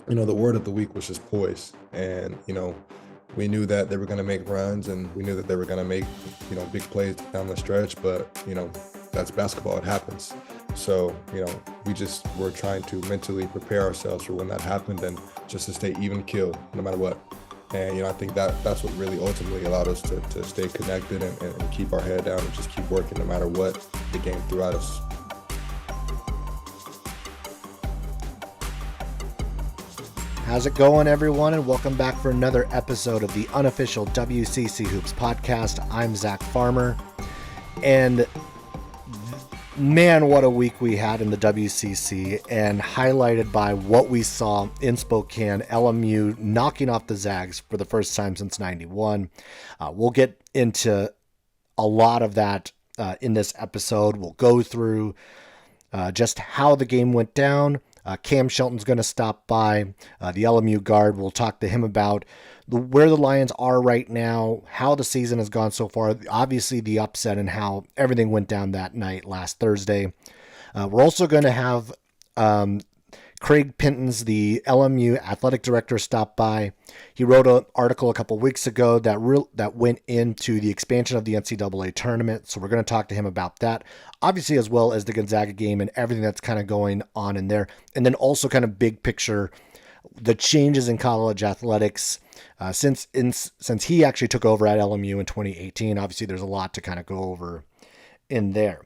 the word of the week was just poise. And, we knew that they were going to make runs and we knew that they were going to make, big plays down the stretch. But, that's basketball. It happens. So, we just were trying to mentally prepare ourselves for when that happened and just to stay even keel no matter what. And, I think that's what really ultimately allowed us to stay connected and keep our head down and just keep working no matter what the game threw at us. How's it going, everyone? And welcome back for another episode of the Unofficial WCC Hoops podcast. I'm Zach Farmer. And man, what a week we had in the WCC, and highlighted by what we saw in Spokane, LMU knocking off the Zags for the first time since 91. We'll get into a lot of that in this episode. We'll go through just how the game went down. Cam Shelton's going to stop by, the LMU guard. We'll talk to him about where the Lions are right now, how the season has gone so far, obviously the upset and how everything went down that night last Thursday. We're also going to have Craig Pintens, the LMU athletic director, stop by. He wrote an article a couple weeks ago that went into the expansion of the NCAA Tournament, so we're going to talk to him about that, obviously, as well as the Gonzaga game and everything that's kind of going on in there, and then also kind of big picture, the changes in college athletics since he actually took over at LMU in 2018. Obviously, there's a lot to kind of go over in there.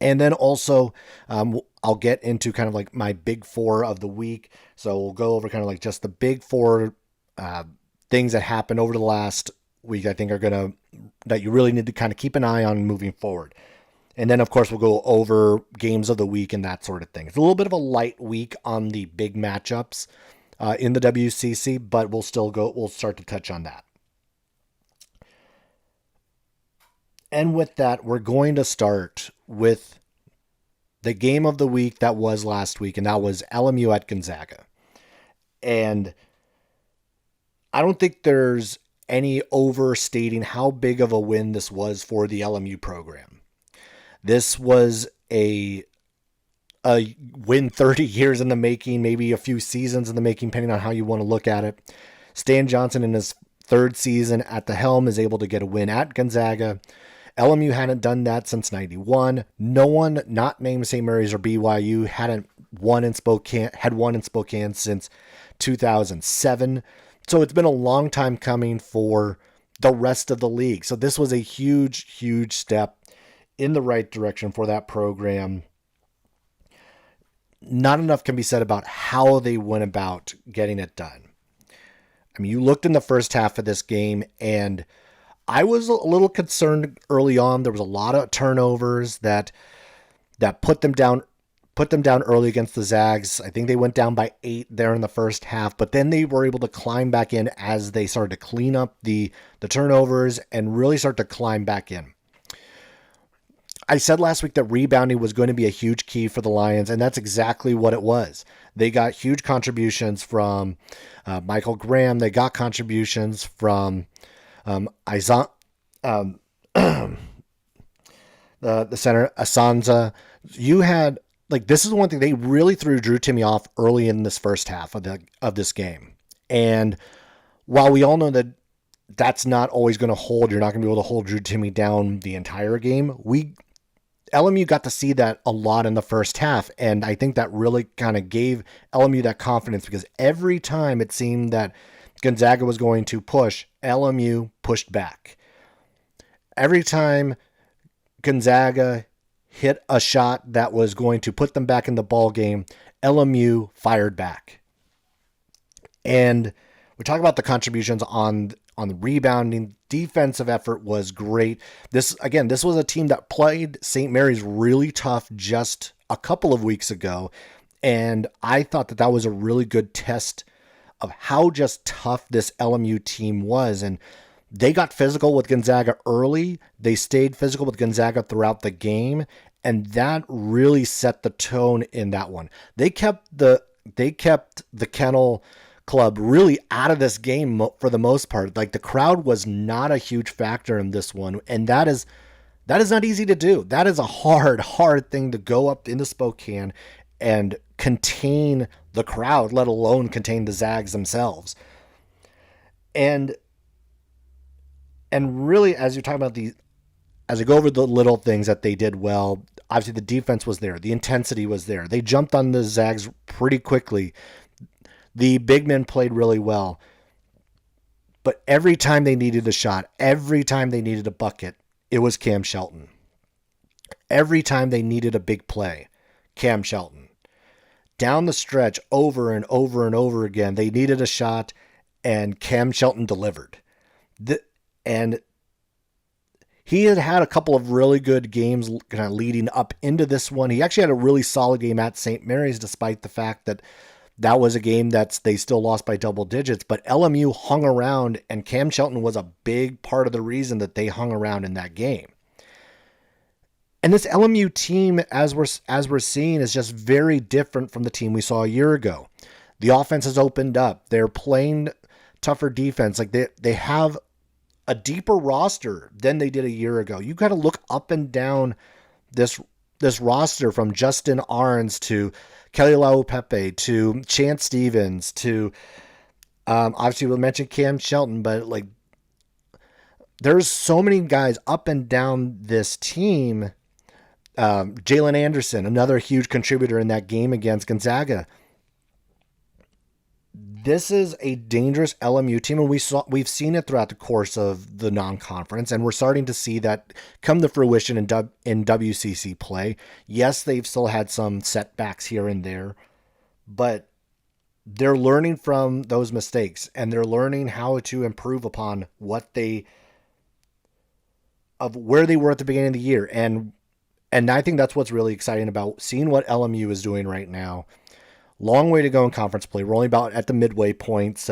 And then also, I'll get into kind of like my big four of the week. So we'll go over kind of like just the big four things that happened over the last week I think that you really need to kind of keep an eye on moving forward. And then, of course, we'll go over games of the week and that sort of thing. It's a little bit of a light week on the big matchups in the WCC, but we'll start to touch on that. And with that, we're going to start with the game of the week that was last week, and that was LMU at Gonzaga. And I don't think there's any overstating how big of a win this was for the LMU program. This was a win 30 years in the making, maybe a few seasons in the making, depending on how you want to look at it. Stan Johnson, in his third season at the helm, is able to get a win at Gonzaga. LMU hadn't done that since 91. No one not named St. Mary's or BYU had won in Spokane since 2007. So it's been a long time coming for the rest of the league. So this was a huge, huge step in the right direction for that program. Not enough can be said about how they went about getting it done. I mean, you looked in the first half of this game, and I was a little concerned early on. There was a lot of turnovers that put them down early against the Zags. I think they went down by 8 there in the first half, but then they were able to climb back in as they started to clean up the turnovers and really start to climb back in. I said last week that rebounding was going to be a huge key for the Lions, and that's exactly what it was. They got huge contributions from Michael Graham. They got contributions from the center, Asanza. You had, this is one thing, they really threw Drew Timme off early in this first half of this game. And while we all know that that's not always going to hold, you're not going to be able to hold Drew Timme down the entire game, LMU got to see that a lot in the first half, and I think that really kind of gave LMU that confidence, because every time it seemed that Gonzaga was going to push, LMU pushed back. Every time Gonzaga hit a shot that was going to put them back in the ball game, LMU fired back. And we talk about the contributions on the rebounding. Defensive effort was great. This was a team that played St. Mary's really tough just a couple of weeks ago, and I thought that was a really good test of how just tough this LMU team was. And they got physical with Gonzaga early. They stayed physical with Gonzaga throughout the game, and that really set the tone in that one. They kept the Kennel club really out of this game for the most part. The crowd was not a huge factor in this one, and that is not easy to do. That is a hard thing to go up into Spokane and contain the crowd, let alone contain the Zags themselves. And really, as you talk about as I go over the little things that they did well, obviously the defense was there. The intensity was there. They jumped on the Zags pretty quickly. The big men played really well. But every time they needed a shot, every time they needed a bucket, it was Cam Shelton. Every time they needed a big play, Cam Shelton. Down the stretch, over and over and over again, they needed a shot, and Cam Shelton delivered. And he had a couple of really good games kind of leading up into this one. He actually had a really solid game at St. Mary's, despite the fact that was a game that they still lost by double digits. But LMU hung around, and Cam Shelton was a big part of the reason that they hung around in that game. And this LMU team, as we're seeing, is just very different from the team we saw a year ago. The offense has opened up. They're playing tougher defense. Like they have a deeper roster than they did a year ago. You got to look up and down this roster, from Justin Arns to Kelly Laupepe to Chance Stevens to obviously we'll mention Cam Shelton, but like there's so many guys up and down this team. Jalen Anderson, another huge contributor in that game against Gonzaga. This is a dangerous LMU team, and we've seen it throughout the course of the non-conference, and we're starting to see that come to fruition in WCC play. Yes, they've still had some setbacks here and there, but they're learning from those mistakes, and they're learning how to improve upon where they were at the beginning of the year. And I think that's what's really exciting about seeing what LMU is doing right now. Long way to go in conference play. We're only about at the midway point.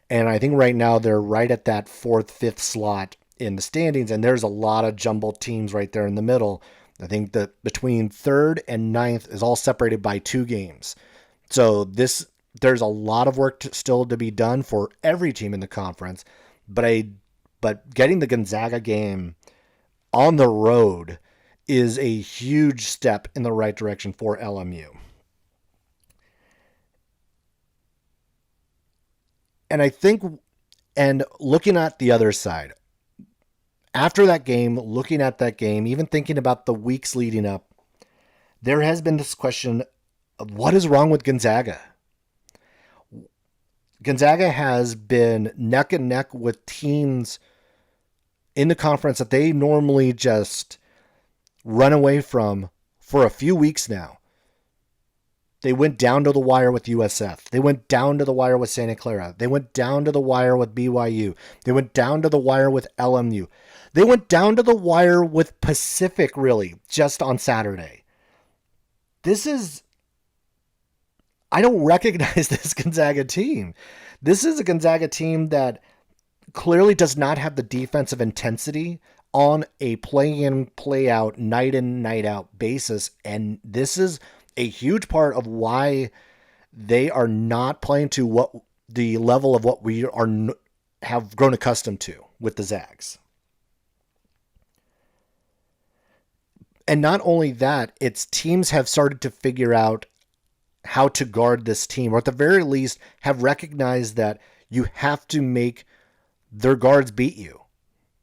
And I think right now they're right at that 4th, 5th slot in the standings. And there's a lot of jumbled teams right there in the middle. I think that between 3rd and 9th is all separated by 2 games. So there's a lot of work still to be done for every team in the conference. But getting the Gonzaga game on the road is a huge step in the right direction for LMU. And I think, and looking at the other side, after that game, looking at that game, even thinking about the weeks leading up, there has been this question of what is wrong with Gonzaga? Gonzaga has been neck and neck with teams in the conference that they normally just run away from for a few weeks now. They went down to the wire with USF. They went down to the wire with Santa Clara. They went down to the wire with BYU. They went down to the wire with LMU. They went down to the wire with Pacific, really, just on Saturday. I don't recognize this Gonzaga team. This is a Gonzaga team that clearly does not have the defensive intensity on a play-in, play-out, night-in, night-out basis. And this is a huge part of why they are not playing to what the level of what we have grown accustomed to with the Zags. And not only that, its teams have started to figure out how to guard this team, or at the very least have recognized that you have to make their guards beat you,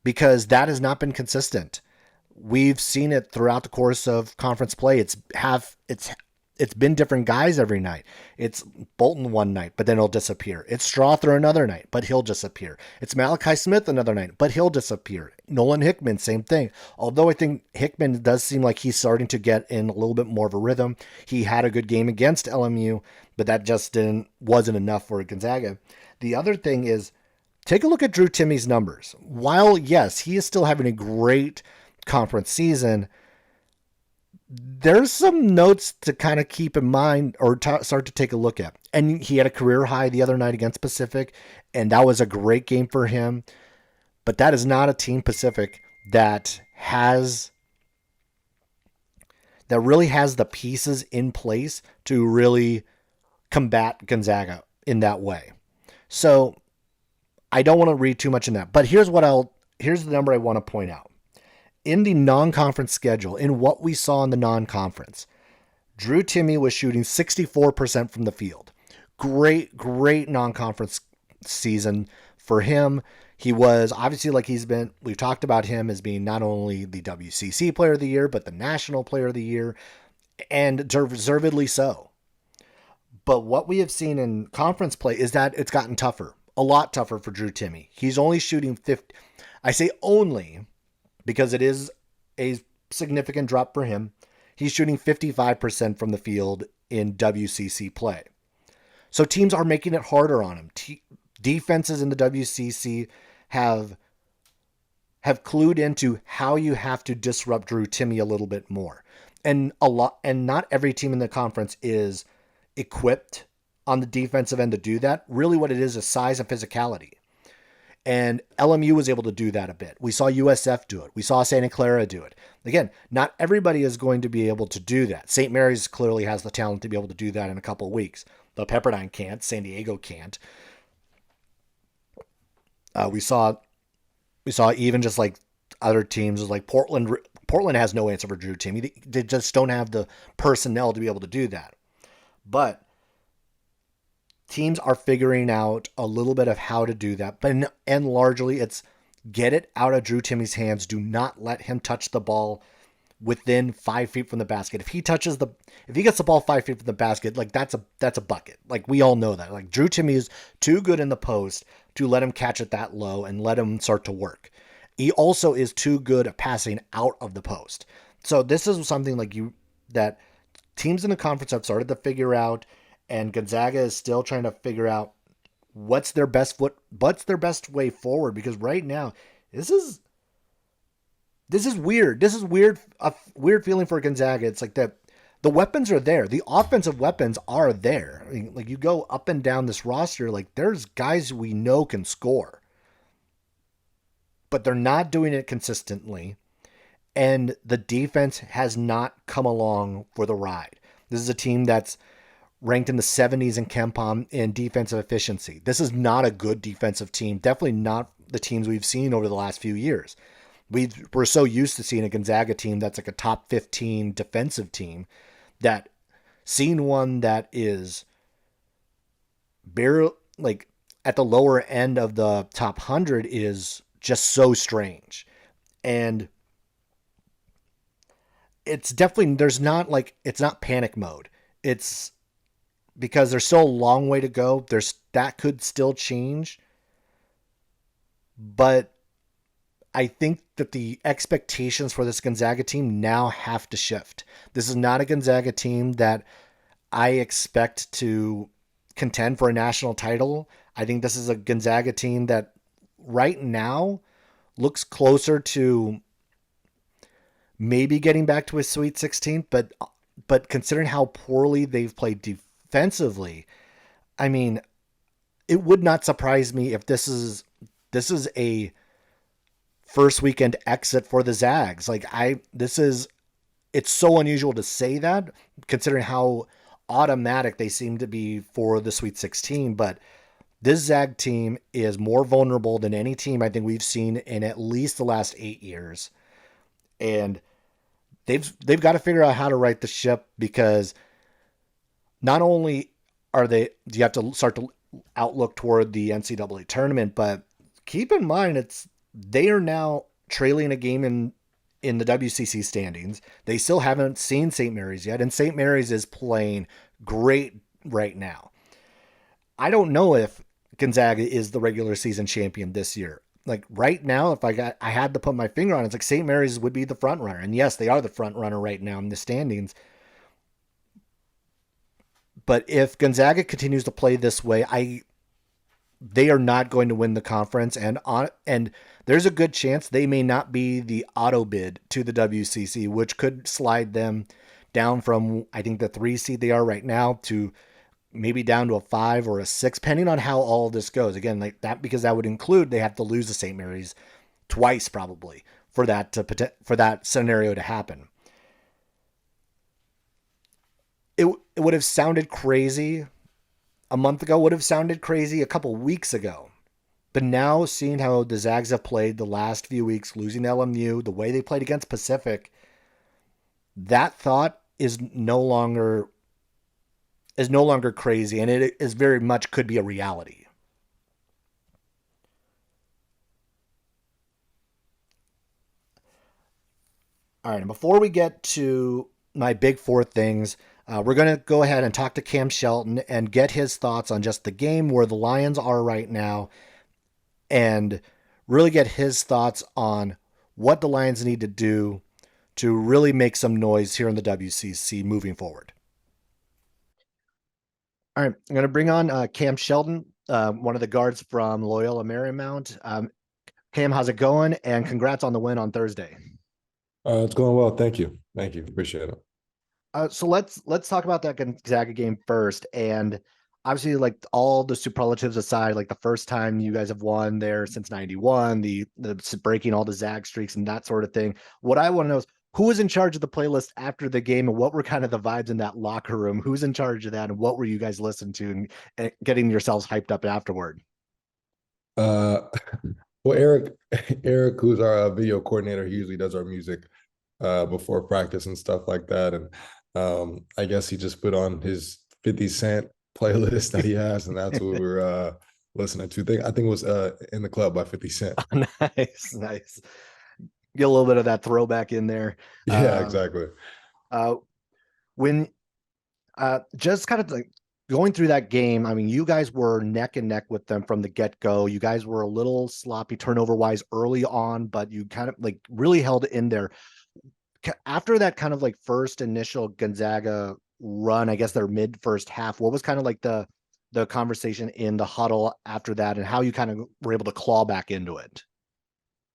because that has not been consistent. We've seen it throughout the course of conference play. It's been different guys every night. It's Bolton one night, but then he'll disappear. It's Strother another night, but he'll disappear. It's Malachi Smith another night, but he'll disappear. Nolan Hickman, same thing. Although I think Hickman does seem like he's starting to get in a little bit more of a rhythm. He had a good game against LMU, but that just wasn't enough for Gonzaga. The other thing is, take a look at Drew Timmy's numbers. While, yes, he is still having a great conference season, there's some notes to kind of keep in mind or start to take a look at. And he had a career high the other night against Pacific, and that was a great game for him. But that is not a team Pacific that really has the pieces in place to really combat Gonzaga in that way. So I don't want to read too much in that. But here's the number I want to point out. In the non-conference schedule, in what we saw in the non-conference, Drew Timme was shooting 64% from the field. Great non-conference season for him. He was obviously, we've talked about him as being not only the WCC player of the year, but the national player of the year, and deservedly so. But what we have seen in conference play is that it's gotten tougher, a lot tougher for Drew Timme. He's only shooting 50. I say only because it is a significant drop for him. He's shooting 55% from the field in WCC play. So teams are making it harder on him. Defenses in the WCC have clued into how you have to disrupt Drew Timme a little bit more. And not every team in the conference is equipped on the defensive end to do that. Really what it is size and physicality. And LMU was able to do that a bit. We saw USF do it. We saw Santa Clara do it. Again, not everybody is going to be able to do that. St. Mary's clearly has the talent to be able to do that in a couple of weeks. Though Pepperdine can't. San Diego can't. We saw even just like other teams like Portland. Portland has no answer for Drew Timme. They just don't have the personnel to be able to do that. But teams are figuring out a little bit of how to do that. And largely it's get it out of Drew Timme's hands. Do not let him touch the ball within 5 feet from the basket. If he gets the ball 5 feet from the basket, like that's a bucket. Like we all know that. Like Drew Timme is too good in the post to let him catch it that low and let him start to work. He also is too good at passing out of the post. So this is something that teams in the conference have started to figure out, and Gonzaga is still trying to figure out what's their best way forward, because right now this is weird. This is weird, a weird feeling for Gonzaga. It's like the weapons are there. The offensive weapons are there. I mean, like you go up and down this roster, like there's guys we know can score, but they're not doing it consistently. And the defense has not come along for the ride. This is a team that's ranked in the 70s in KenPom in defensive efficiency. This is not a good defensive team. Definitely not the teams we've seen over the last few years. We're so used to seeing a Gonzaga team that's like a top 15 defensive team, that seeing one that is barely like at the lower end of the top 100 is just so strange. And it's definitely, it's not panic mode. It's because there's still a long way to go. That could still change. But I think that the expectations for this Gonzaga team now have to shift. This is not a Gonzaga team that I expect to contend for a national title. I think this is a Gonzaga team that right now looks closer to maybe getting back to a Sweet 16, but considering how poorly they've played defensively, I mean, it would not surprise me if this is a first weekend exit for the Zags. It's so unusual to say that considering how automatic they seem to be for the Sweet 16, but this Zag team is more vulnerable than any team I think we've seen in at least the last 8 years. And they've got to figure out how to right the ship, because not only do you have to start to outlook toward the NCAA tournament, but keep in mind they are now trailing a game in the WCC standings. They still haven't seen St. Mary's yet, and St. Mary's is playing great right now. I don't know if Gonzaga is the regular season champion this year. Like right now, if I had to put my finger on it, it's like St. Mary's would be the front runner. And yes, they are the front runner right now in the standings. But if Gonzaga continues to play this way, they are not going to win the conference, and there's a good chance they may not be the auto bid to the WCC, which could slide them down from, I think, the 3 seed they are right now to maybe down to a 5 or a 6, depending on how all of this goes. Again, like that, because that would include they have to lose to St. Mary's twice probably for that scenario to happen. It would have sounded crazy a month ago, would have sounded crazy a couple weeks ago. But now, seeing how the Zags have played the last few weeks, losing LMU, the way they played against Pacific, that thought is no longer crazy, and it is very much could be a reality. All right, and before we get to my big four things, we're going to go ahead and talk to Cam Shelton and get his thoughts on just the game, where the Lions are right now, and really get his thoughts on what the Lions need to do to really make some noise here in the WCC moving forward. All right, I'm going to bring on Cam Shelton, one of the guards from Loyola Marymount. Cam, how's it going? And congrats on the win on Thursday. It's going well. Thank you. Thank you. Appreciate it. So let's talk about that Gonzaga game first. And obviously, like all the superlatives aside, like the first time you guys have won there since '91, the breaking all the Zags streaks and that sort of thing. What I want to know is who was in charge of the playlist after the game, and what were kind of the vibes in that locker room? Who's in charge of that, and what were you guys listening to and getting yourselves hyped up afterward? Uh, well, Eric, who's our video coordinator, he usually does our music before practice and stuff like that. And I guess he just put on his 50 Cent playlist that he has, and that's what we were listening to. I think it was In the Club by 50 Cent. Nice, nice. Get a little bit of that throwback in there. Yeah, exactly. Uh, when just kind of like going through that game, I mean, you guys were neck and neck with them from the get-go. You guys were a little sloppy turnover wise early on, but you kind of like really held it in there. After that kind of like first initial Gonzaga run, I guess their mid first half, what was kind of like the conversation in the huddle after that, and how you kind of were able to claw back into it?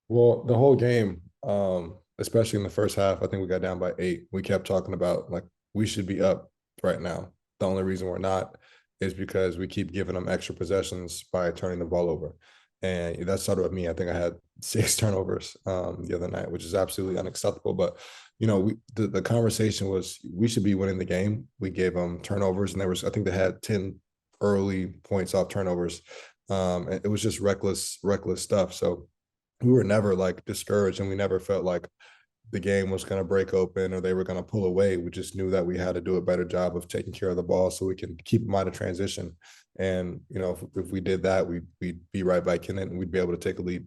Well, the whole game, especially in the first half, I think we got down by 8. We kept talking about like we should be up right now. The only reason we're not is because we keep giving them extra possessions by turning the ball over. And that started with me. I think I had 6 turnovers the other night, which is absolutely unacceptable. But the conversation was we should be winning the game. We gave them turnovers, and I think they had 10 early points off turnovers. And it was just reckless stuff. So we were never like discouraged, and we never felt like the game was going to break open or they were going to pull away. We just knew that we had to do a better job of taking care of the ball so we can keep them out of transition. And if we did that, we'd be right back in it, and we'd be able to take a lead.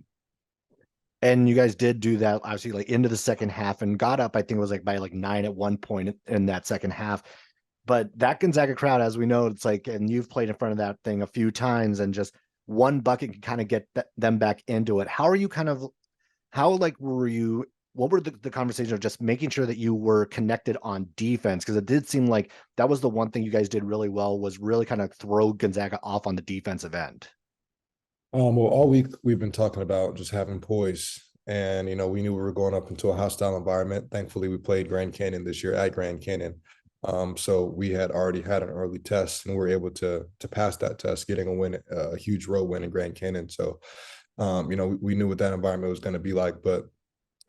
And you guys did do that, obviously, like into the second half, and got up, I think it was like by like 9 at one point in that second half. But that Gonzaga crowd, as we know, it's like, and you've played in front of that thing a few times, and just one bucket can kind of get them back into it. What were the conversation of just making sure that you were connected on defense? Because it did seem like that was the one thing you guys did really well, was really kind of throw Gonzaga off on the defensive end. Well, all week we've been talking about just having poise, and we knew we were going up into a hostile environment. Thankfully, we played Grand Canyon this year at Grand Canyon, so we had already had an early test, and we were able to pass that test, getting a huge road win in Grand Canyon. So, we knew what that environment was going to be like, but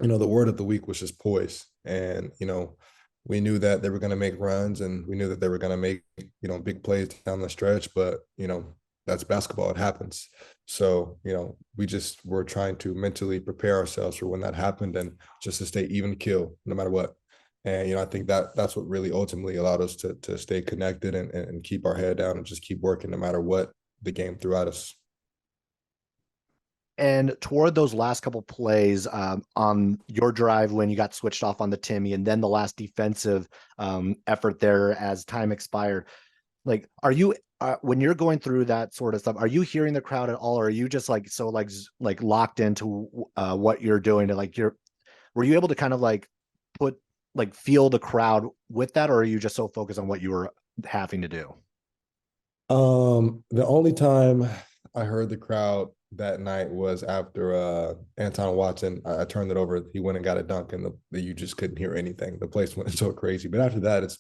the word of the week was just poise, and we knew that they were going to make runs, and we knew that they were going to make big plays down the stretch, but that's basketball. It happens. So, we just were trying to mentally prepare ourselves for when that happened, and just to stay even kill no matter what. And, I think that's what really ultimately allowed us to stay connected and keep our head down and just keep working no matter what the game threw at us. And toward those last couple plays on your drive when you got switched off on the Timmy, and then the last defensive effort there as time expired, like, are you when you're going through that sort of stuff, are you hearing the crowd at all, or are you just like so like locked into what you're doing to like were you able to kind of like feel the crowd with that, or are you just so focused on what you were having to do? The only time I heard the crowd that night was after Anton Watson. I turned it over. He went and got a dunk, and you just couldn't hear anything. The place went so crazy. But after that, it's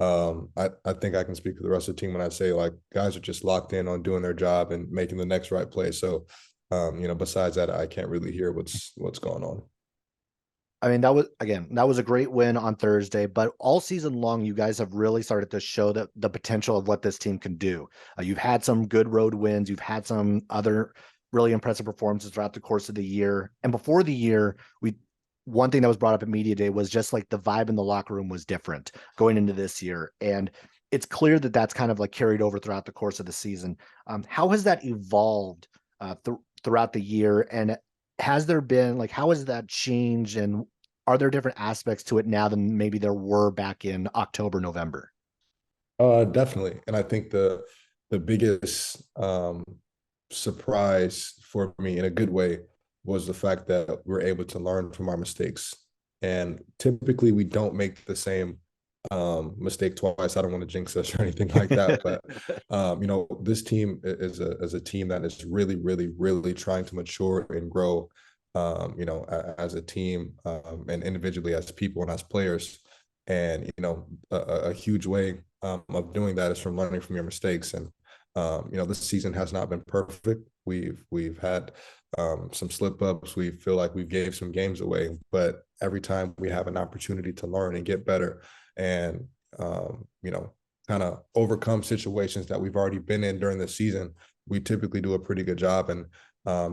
I think I can speak for the rest of the team when I say like guys are just locked in on doing their job and making the next right play. So besides that, I can't really hear what's going on. I mean, that was a great win on Thursday, but all season long, you guys have really started to show that the potential of what this team can do. You've had some good road wins. You've had some other really impressive performances throughout the course of the year. And before the year, one thing that was brought up at media day was just like the vibe in the locker room was different going into this year. And it's clear that that's kind of like carried over throughout the course of the season. How has that evolved throughout the year? And has there been like, how has that changed? And are there different aspects to it now than maybe there were back in October, November? Definitely. And I think the biggest surprise for me in a good way was the fact that we're able to learn from our mistakes. And typically we don't make the same mistake twice. I don't want to jinx us or anything like that. But this team is a team that is really, really, really trying to mature and grow as a team and individually as people and as players. And a huge way of doing that is from learning from your mistakes. And this season has not been perfect. We've had some slip ups. We feel like we gave some games away, but every time we have an opportunity to learn and get better, and kind of overcome situations that we've already been in during the season, we typically do a pretty good job. And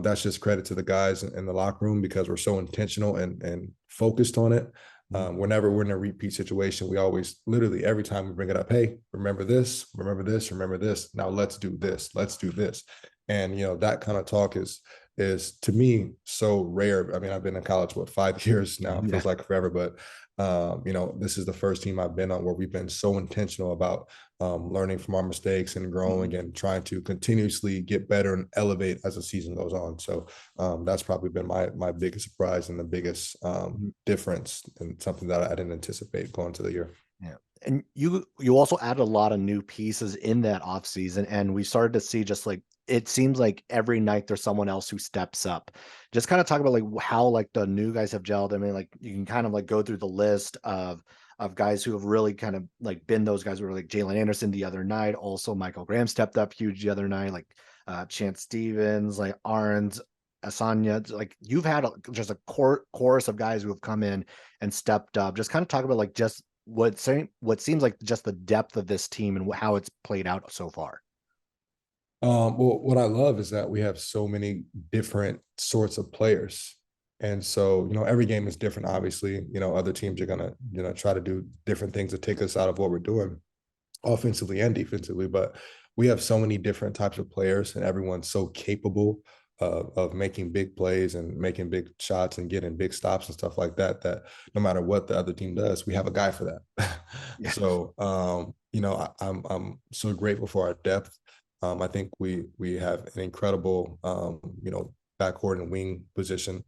that's just credit to the guys in the locker room because we're so intentional and focused on it. Whenever we're in a repeat situation, we always literally every time we bring it up, hey, remember this, remember this, remember this. Now let's do this, let's do this. And that kind of talk is to me so rare. I mean, I've been in college 5 years now. It feels like forever, but this is the first team I've been on where we've been so intentional about learning from our mistakes and growing and trying to continuously get better and elevate as the season goes on. So that's probably been my biggest surprise and the biggest difference, and something that I didn't anticipate going to the year. Yeah. And you also added a lot of new pieces in that offseason, and we started to see just like it seems like every night there's someone else who steps up. Just kind of talk about like how like the new guys have gelled. I mean, like you can kind of like go through the list of guys who have really kind of like been those guys who were like Jalen Anderson the other night. Also, Michael Graham stepped up huge the other night, like Chance Stevens, like Arns, Asanya. Like you've had just a chorus of guys who have come in and stepped up. Just kind of talk about like just what seems like just the depth of this team and how it's played out so far. Well, what I love is that we have so many different sorts of players. And so, every game is different, obviously. Other teams are gonna, try to do different things to take us out of what we're doing offensively and defensively. But we have so many different types of players, and everyone's so capable of making big plays and making big shots and getting big stops and stuff like that, that no matter what the other team does, we have a guy for that. Yeah. So, I'm so grateful for our depth. I think we have an incredible, backcourt and wing position.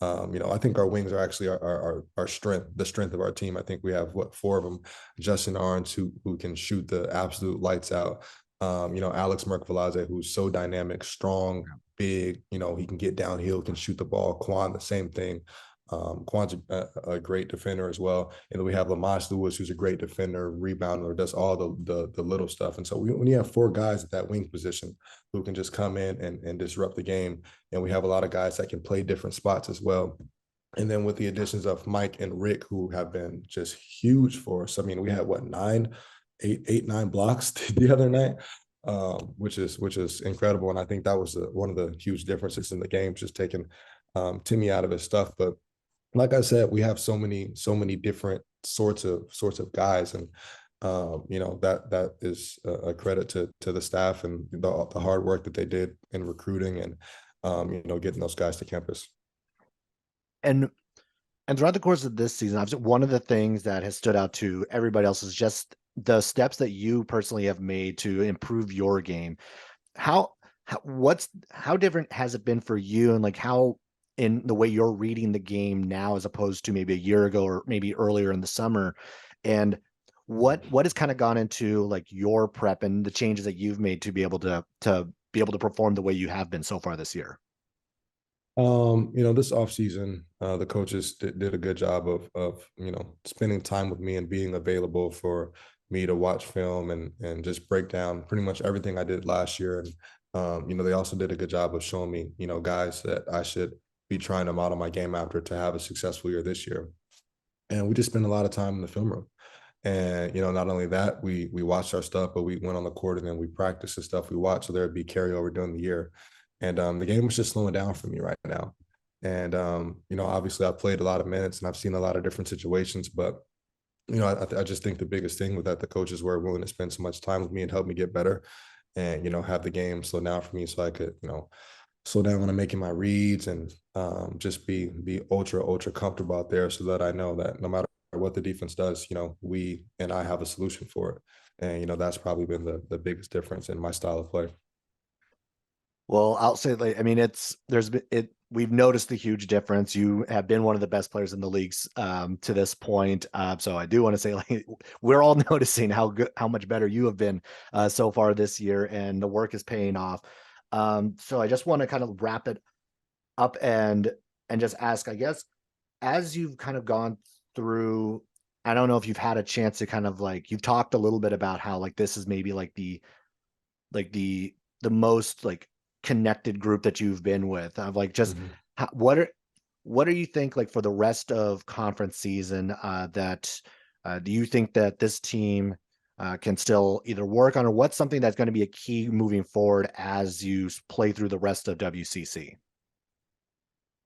I think our wings are actually our strength, the strength of our team. I think we have four of them. Justin Arns, who can shoot the absolute lights out. Alex Merkvalaze, who's so dynamic, strong, big. He can get downhill, can shoot the ball. Quan, the same thing. Quan's a great defender as well. And then we have Lamash Lewis, who's a great defender, rebounder, does all the little stuff. And so when you have four guys at that wing position who can just come in and disrupt the game, and we have a lot of guys that can play different spots as well. And then with the additions of Mike and Rick, who have been just huge for us. I mean, we had eight, 9 blocks the other night, which is incredible. And I think that was one of the huge differences in the game, just taking Timmy out of his stuff. But like I said, we have so many different sorts of guys, and that is a credit to the staff and the hard work that they did in recruiting and getting those guys to campus. And throughout the course of this season, one of the things that has stood out to everybody else is just the steps that you personally have made to improve your game. How different has it been for you, and like how in the way you're reading the game now as opposed to maybe a year ago or maybe earlier in the summer, and what has kind of gone into like your prep and the changes that you've made to be able to perform the way you have been so far this year? This offseason, the coaches did a good job of spending time with me and being available for me to watch film and just break down pretty much everything I did last year. And they also did a good job of showing me, guys that I should be trying to model my game after to have a successful year this year. And we just spent a lot of time in the film room. And, not only that, we watched our stuff, but we went on the court and then we practiced the stuff we watched. So there would be carryover during the year. And the game was just slowing down for me right now. And, obviously I've played a lot of minutes and I've seen a lot of different situations, but, I just think the biggest thing was that the coaches were willing to spend so much time with me and help me get better and, have the game slow down for me so I could, slow down when I'm making my reads and just be ultra comfortable out there so that I know that no matter what the defense does, we and I have a solution for it. And, that's probably been the biggest difference in my style of play. Well, I'll say, like, I mean, we've noticed the huge difference. You have been one of the best players in the leagues to this point. So I do want to say, like, we're all noticing how much better you have been so far this year, and the work is paying off. So I just want to kind of wrap it up and just ask, I guess, as you've kind of gone through, I don't know if you've had a chance to kind of, like, you've talked a little bit about how, like, this is maybe like the most, like, connected group that you've been with, of, like, just Mhm. what do you think, like, for the rest of conference season, that do you think that this team can still either work on, or what's something that's going to be a key moving forward as you play through the rest of WCC?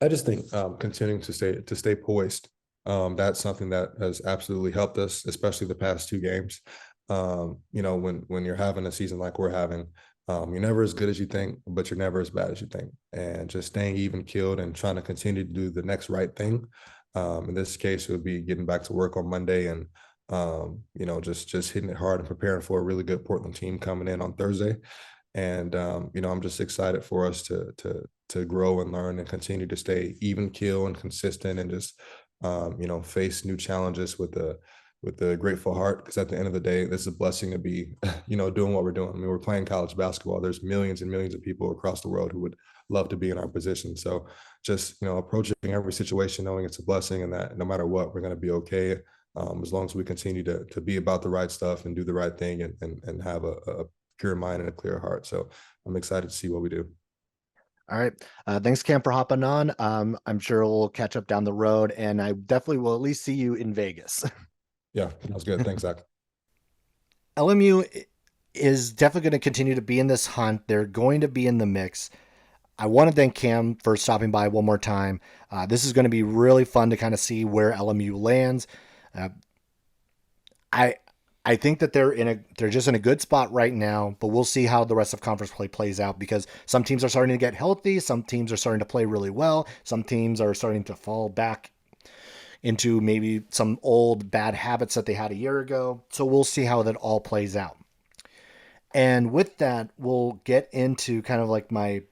I just think continuing to stay poised. That's something that has absolutely helped us, especially the past two games. When you're having a season like we're having, you're never as good as you think, but you're never as bad as you think. And just staying even keeled and trying to continue to do the next right thing. In this case, it would be getting back to work on Monday and just hitting it hard and preparing for a really good Portland team coming in on Thursday. And I'm just excited for us to grow and learn and continue to stay even keel and consistent and just face new challenges with a grateful heart, because at the end of the day, this is a blessing to be doing what we're doing. I mean, we're playing college basketball. There's millions and millions of people across the world who would love to be in our position. So just approaching every situation knowing it's a blessing and that no matter what, we're going to be okay. As long as we continue to be about the right stuff and do the right thing and have a pure mind and a clear heart. So I'm excited to see what we do. All right. Thanks, Cam, for hopping on. I'm sure we'll catch up down the road, and I definitely will at least see you in Vegas. Yeah, that was good. Thanks, Zach. LMU is definitely going to continue to be in this hunt. They're going to be in the mix. I want to thank Cam for stopping by one more time. This is going to be really fun to kind of see where LMU lands. Uh, I I think that they're just in a good spot right now, but we'll see how the rest of conference play plays out, because some teams are starting to get healthy, some teams are starting to play really well, some teams are starting to fall back into maybe some old bad habits that they had a year ago. So we'll see how that all plays out. And with that, we'll get into kind of like my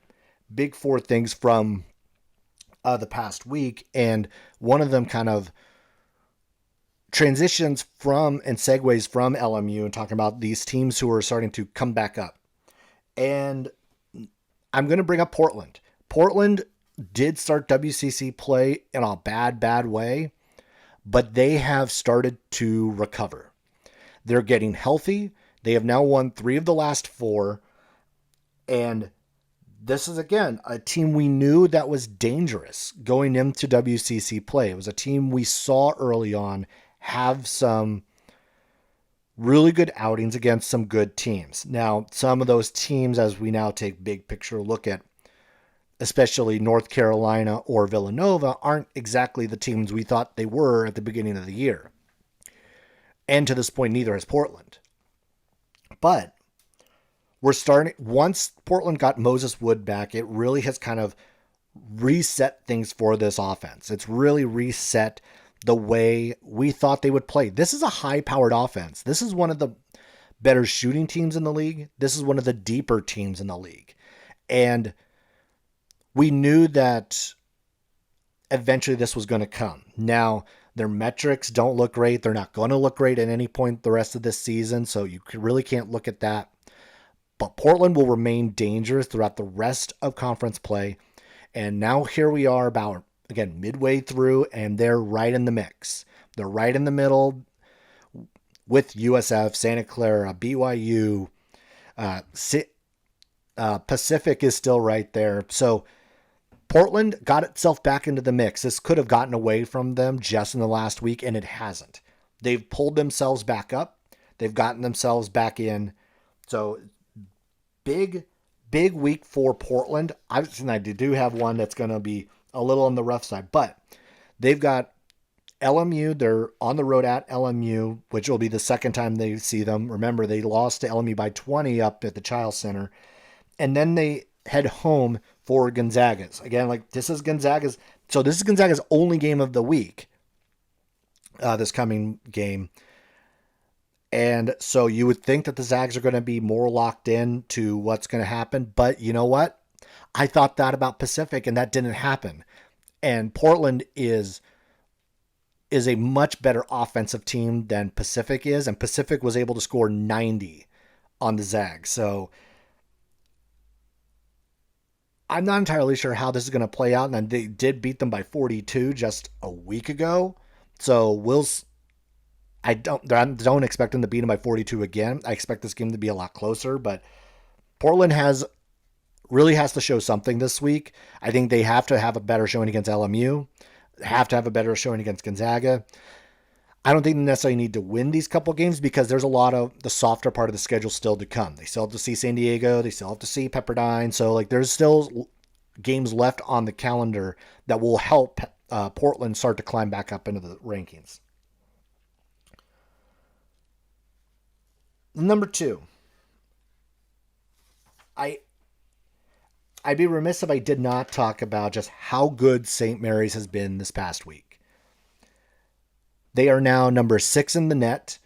big four things from the past week. And one of them kind of transitions from and segues from LMU and talking about these teams who are starting to come back up. And I'm going to bring up Portland. Portland did start WCC play in a bad way, but they have started to recover. They're getting healthy. They have now won 3 of the last 4. And this is, again, a team we knew that was dangerous going into WCC play. It was a team we saw early on have some really good outings against some good teams. Now, some of those teams, as we now take big picture look at, especially North Carolina or Villanova, aren't exactly the teams we thought they were at the beginning of the year. And to this point, neither has Portland. But we're starting, once Portland got Moses Wood back, it really has kind of reset things for this offense. It's really reset the way we thought they would play. This is a high-powered offense. This is one of the better shooting teams in the league. This is one of the deeper teams in the league. And we knew that eventually this was going to come. Now, their metrics don't look great. They're not going to look great at any point the rest of this season, so you really can't look at that. But Portland will remain dangerous throughout the rest of conference play. And now here we are about, again, midway through, and they're right in the mix. They're right in the middle with USF, Santa Clara, BYU. Pacific is still right there. So Portland got itself back into the mix. This could have gotten away from them just in the last week, and it hasn't. They've pulled themselves back up. They've gotten themselves back in. So big week for Portland. I do have one that's going to be a little on the rough side. But they've got LMU. They're on the road at LMU, which will be the second time they see them. Remember, they lost to LMU by 20 up at the Child Center. And then they head home for Gonzaga's. Again, like this is Gonzaga's. So this is Gonzaga's only game of the week, this coming game. And so you would think that the Zags are going to be more locked in to what's going to happen. But you know what? I thought that about Pacific, and that didn't happen. And Portland is a much better offensive team than Pacific is. And Pacific was able to score 90 on the Zags. So I'm not entirely sure how this is going to play out. And they did beat them by 42 just a week ago. So I don't expect them to beat them by 42 again. I expect this game to be a lot closer, but Portland really has to show something this week. I think they have to have a better showing against LMU, have to have a better showing against Gonzaga. I don't think they necessarily need to win these couple games because there's a lot of the softer part of the schedule still to come. They still have to see San Diego. They still have to see Pepperdine. So like there's still games left on the calendar that will help Portland start to climb back up into the rankings. Number 2, I'd be remiss if I did not talk about just how good St. Mary's has been this past week. They are now number 6 in the net.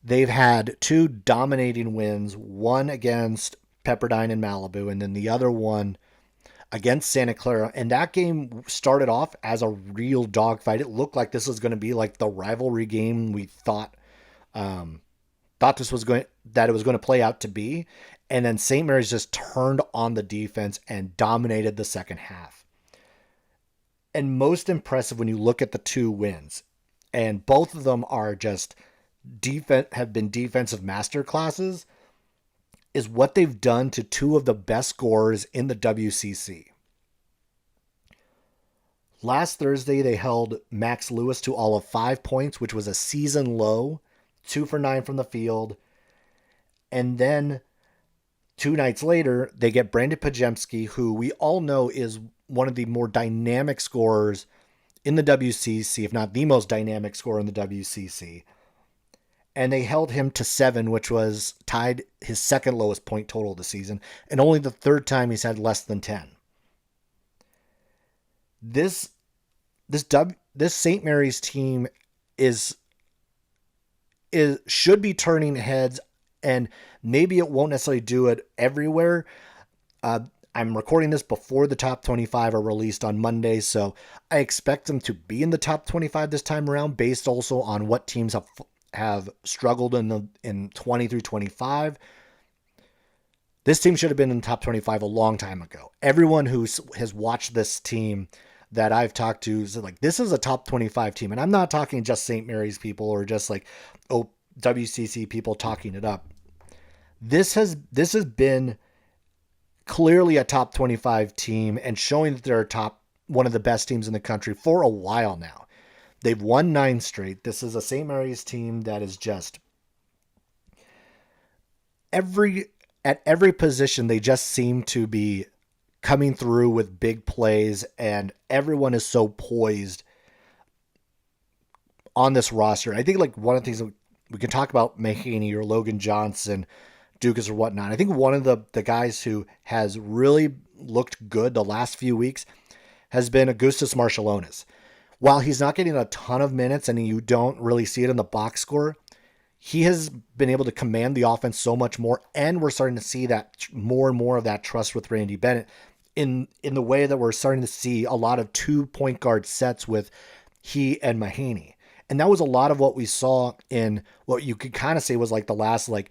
They've had 2 dominating wins, one against Pepperdine in Malibu, and then the other one against Santa Clara. And that game started off as a real dogfight. It looked like this was going to be like the rivalry game we thought this was going to play out to be. And then St. Mary's just turned on the defense and dominated the second half. And most impressive when you look at the 2 wins, and both of them are just have been defensive master classes, is what they've done to 2 of the best scorers in the WCC. Last Thursday, they held Max Lewis to all of 5 points, which was a season low, 2 for 9 from the field. And then 2 nights later, they get Brandon Pajemski, who we all know is one of the more dynamic scorers in the WCC, if not the most dynamic scorer in the WCC. And they held him to 7, which was tied his second lowest point total of the season, and only the 3rd time he's had less than 10. This St. Mary's team should be turning heads, and maybe it won't necessarily do it everywhere. I'm recording this before the top 25 are released on Monday, so I expect them to be in the top 25 this time around, based also on what teams have struggled in 20 through 25. This team should have been in the top 25 a long time ago. Everyone who has watched this team that I've talked to is like, this is a top 25 team. And I'm not talking just St. Mary's people or just like, WCC people talking it up. This has been clearly a top 25 team and showing that they're one of the best teams in the country for a while now. They've won 9 straight. This is a St. Mary's team that is just at every position, they just seem to be coming through with big plays, and everyone is so poised on this roster. I think like one of the things that we can talk about Mahaney or Logan Johnson, Dukas or whatnot. I think one of the guys who has really looked good the last few weeks has been Augustus Marshallonis. While he's not getting a ton of minutes and you don't really see it in the box score, he has been able to command the offense so much more, and we're starting to see that more and more of that trust with Randy Bennett in the way that we're starting to see a lot of 2 point guard sets with he and Mahaney. And that was a lot of what we saw in what you could kind of say was like the last the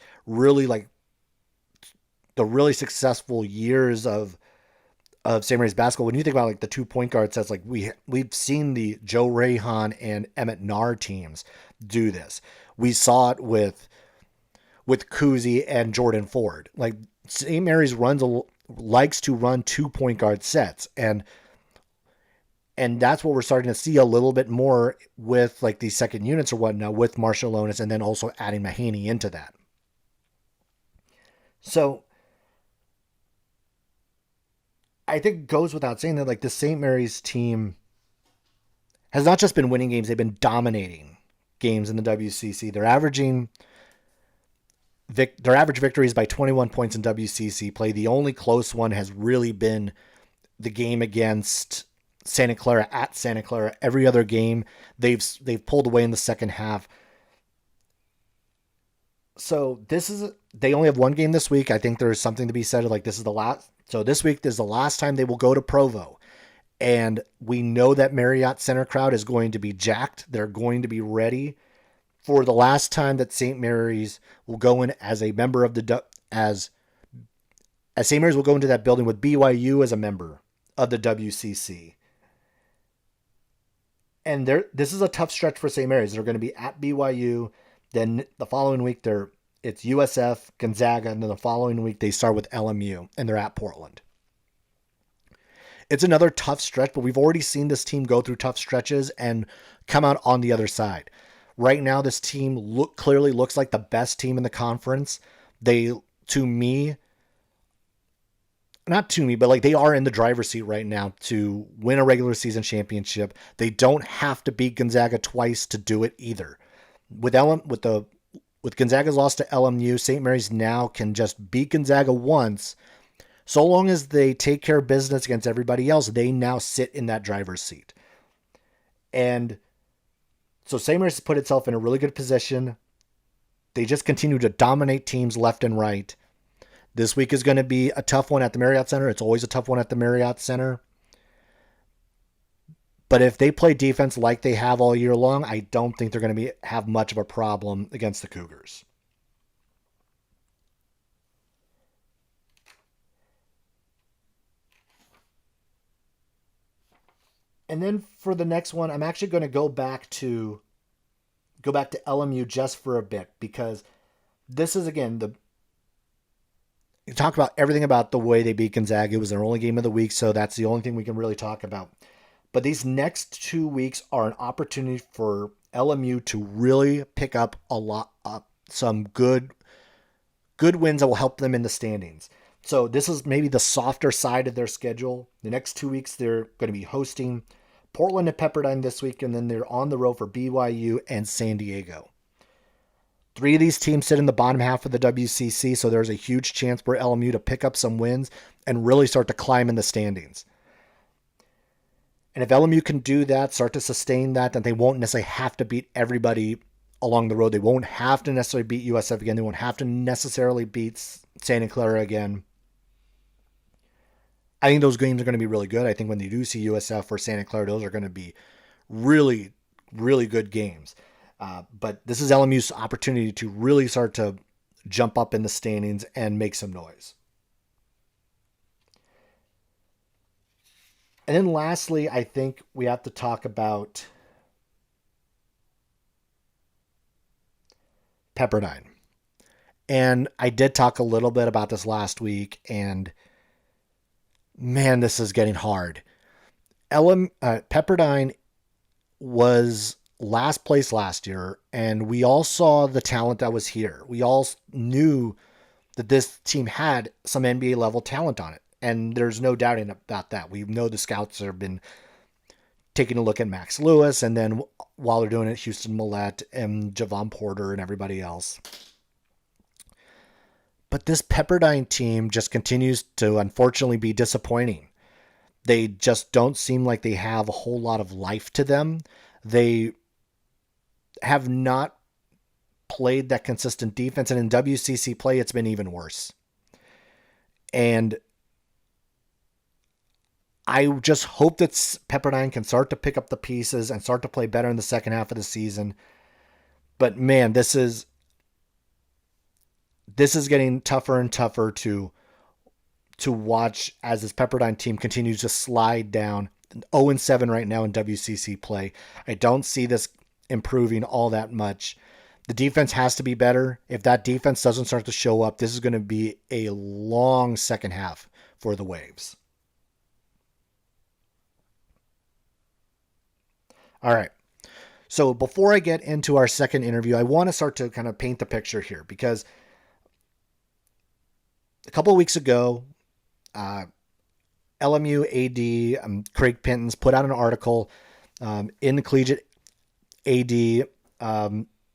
really successful years of St. Mary's basketball. When you think about like the 2 point guard sets, like we've seen the Joe Rayhan and Emmett Naar teams do this. We saw it with Kuzi and Jordan Ford. Like St. Mary's likes to run 2 point guard sets, and that's what we're starting to see a little bit more with like these second units or whatnot with Marshallonis, and then also adding Mahaney into that. So I think it goes without saying that like the St. Mary's team has not just been winning games, they've been dominating games in the WCC. Their average victories by 21 points in WCC play. The only close one has really been the game against Santa Clara at Santa Clara. Every other game they've pulled away in the second half. So they only have one game this week. I think there's something to be said like this is the last. So this week is the last time they will go to Provo. And we know that Marriott Center crowd is going to be jacked. They're going to be ready for the last time that St. Mary's will go in as a member of as St. Mary's will go into that building with BYU as a member of the WCC. And this is a tough stretch for St. Mary's. They're going to be at BYU. Then the following week it's USF, Gonzaga, and then the following week they start with LMU and they're at Portland. It's another tough stretch, but we've already seen this team go through tough stretches and come out on the other side. Right now, this team clearly looks like the best team in the conference. They are in the driver's seat right now to win a regular season championship. They don't have to beat Gonzaga twice to do it either. With Gonzaga's loss to LMU, St. Mary's now can just beat Gonzaga once. So long as they take care of business against everybody else, they now sit in that driver's seat. And so St. Mary's has put itself in a really good position. They just continue to dominate teams left and right. This week is going to be a tough one at the Marriott Center. It's always a tough one at the Marriott Center. But if they play defense like they have all year long, I don't think they're going to have much of a problem against the Cougars. And then for the next one, I'm actually going to go back to LMU just for a bit because this is again you talk about everything about the way they beat Gonzaga. It was their only game of the week, so that's the only thing we can really talk about. But these next 2 weeks are an opportunity for LMU to really pick up some good wins that will help them in the standings. So this is maybe the softer side of their schedule. The next 2 weeks, they're going to be hosting Portland and Pepperdine this week, and then they're on the road for BYU and San Diego. 3 of these teams sit in the bottom half of the WCC, so there's a huge chance for LMU to pick up some wins and really start to climb in the standings. And if LMU can do that, start to sustain that, then they won't necessarily have to beat everybody along the road. They won't have to necessarily beat USF again. They won't have to necessarily beat Santa Clara again. I think those games are going to be really good. I think when they do see USF or Santa Clara, those are going to be really, really good games. But this is LMU's opportunity to really start to jump up in the standings and make some noise. And then lastly, I think we have to talk about Pepperdine. And I did talk a little bit about this last week, and man, this is getting hard. Pepperdine was last place last year, and we all saw the talent that was here. We all knew that this team had some NBA level talent on it, and there's no doubting about that. We know the scouts have been taking a look at Max Lewis, and then while they're doing it, Houston Millette and Javon Porter and everybody else. But this Pepperdine team just continues to unfortunately be disappointing. They just don't seem like they have a whole lot of life to them. They have not played that consistent defense, and in WCC play, it's been even worse. And I just hope that Pepperdine can start to pick up the pieces and start to play better in the second half of the season. But man, this is getting tougher and tougher to watch as this Pepperdine team continues to slide down. 0-7 right now in WCC play. I don't see this improving all that much. The defense has to be better. If that defense doesn't start to show up, this is going to be a long second half for the Waves. All right. So before I get into our second interview, I want to start to kind of paint the picture here, because a couple of weeks ago, LMU AD Craig Pintens put out an article in the Collegiate AD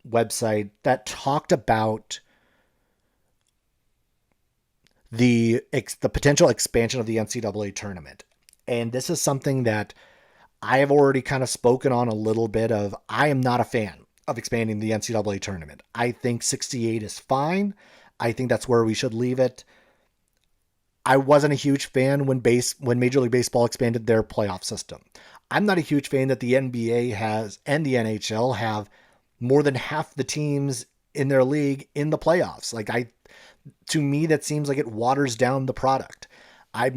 website that talked about the potential expansion of the NCAA tournament. And this is something that I have already kind of spoken on a little bit of. I am not a fan of expanding the NCAA tournament. I think 68 is fine. I think that's where we should leave it. I wasn't a huge fan when Major League Baseball expanded their playoff system. I'm not a huge fan that the NBA has and the NHL have more than half the teams in their league in the playoffs. To me, that seems like it waters down the product. I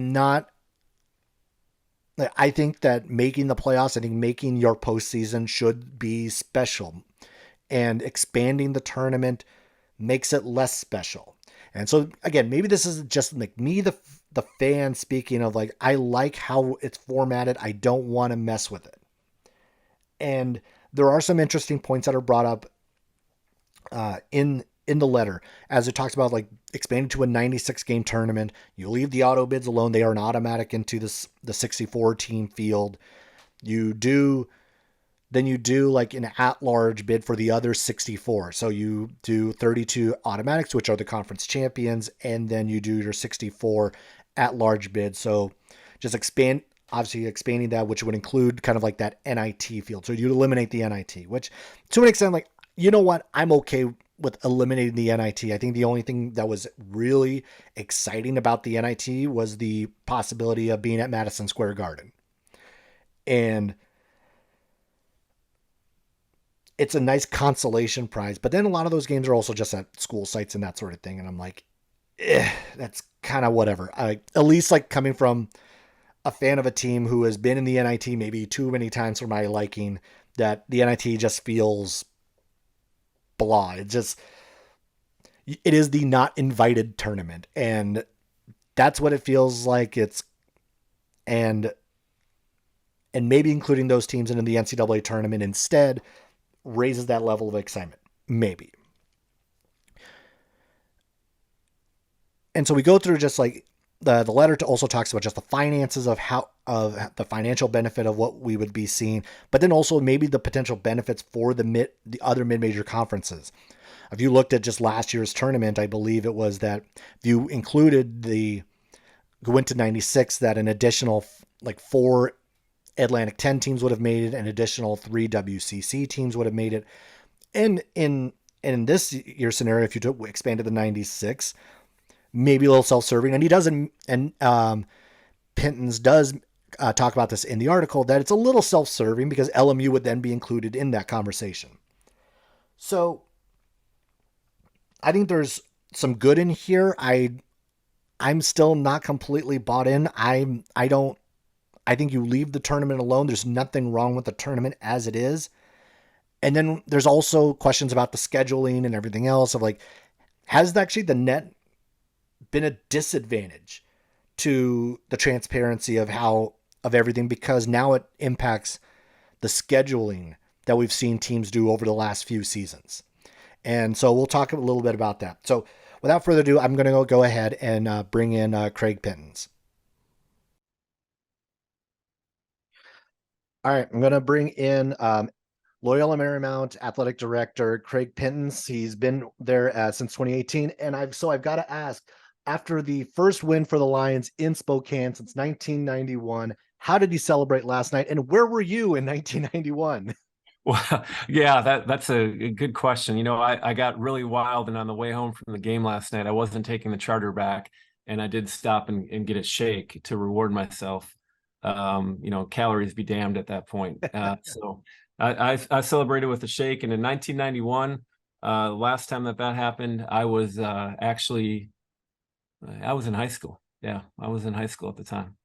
think that making the playoffs, I think making your postseason should be special, and expanding the tournament makes it less special. And so again, maybe this is just like me, the fan speaking of like, I like how it's formatted. I don't want to mess with it. And there are some interesting points that are brought up in the letter, as it talks about like expanding to a 96 game tournament. You leave the auto bids alone. They are an automatic into the 64 team field. You do like an at-large bid for the other 64. So you do 32 automatics, which are the conference champions, and then you do your 64 at-large bid. So just expanding that, which would include kind of like that NIT field. So you eliminate the NIT, which to an extent, like, you know what? I'm okay with eliminating the NIT. I think the only thing that was really exciting about the NIT was the possibility of being at Madison Square Garden. And it's a nice consolation prize, but then a lot of those games are also just at school sites and that sort of thing. And I'm like, that's kind of whatever. At least like coming from a fan of a team who has been in the NIT maybe too many times for my liking, that the NIT just feels blah. It is the not invited tournament. And that's what it feels like. And maybe including those teams into the NCAA tournament instead raises that level of excitement. Maybe. And so we go through just like the letter also talks about just the finances of the financial benefit of what we would be seeing, but then also maybe the potential benefits for the other mid-major conferences. If you looked at just last year's tournament, I believe it was that if you included go into 96, that an additional like 4 Atlantic 10 teams would have made it, an additional 3 WCC teams would have made it. And in this year's scenario, if you expanded the 96, maybe a little self-serving. And he doesn't, and Pintens does talk about this in the article, that it's a little self-serving because LMU would then be included in that conversation. So I think there's some good in here. I'm still not completely bought in. I think you leave the tournament alone. There's nothing wrong with the tournament as it is. And then there's also questions about the scheduling and everything else of like, has actually the net been a disadvantage to the transparency of everything, because now it impacts the scheduling that we've seen teams do over the last few seasons. And so we'll talk a little bit about that. So without further ado, I'm going to go ahead and bring in Craig Pintens. All right, I'm going to bring in Loyola Marymount Athletic Director Craig Pintens. He's been there since 2018, and I've got to ask, after the first win for the Lions in Spokane since 1991, how did he celebrate last night, and where were you in 1991? Well, yeah, that's a good question. You know, I got really wild, and on the way home from the game last night, I wasn't taking the charter back, and I did stop and get a shake to reward myself. You know, calories be damned at that point. So I celebrated with a shake. And in 1991, last time that happened, I was actually, I was in high school. Yeah, I was in high school at the time.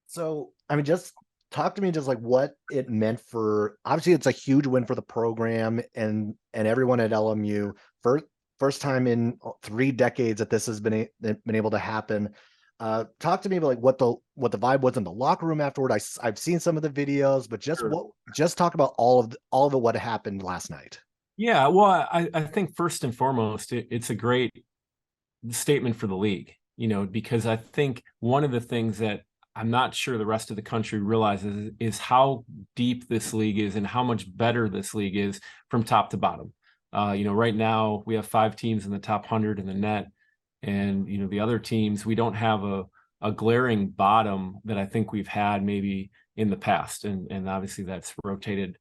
So, I mean, just talk to me just like what it meant for, obviously it's a huge win for the program and everyone at LMU. First time in 3 decades that this has been able to happen. Talk to me about like what the vibe was in the locker room afterward. I've seen some of the videos, but just talk about all of what happened last night. Yeah, well, I think first and foremost, it's a great statement for the league. because I think one of the things that I'm not sure the rest of the country realizes is how deep this league is and how much better this league is from top to bottom. Right now we have 5 teams in the top 100 in the net, and the other teams, we don't have a glaring bottom that I think we've had maybe in the past, and obviously that's rotated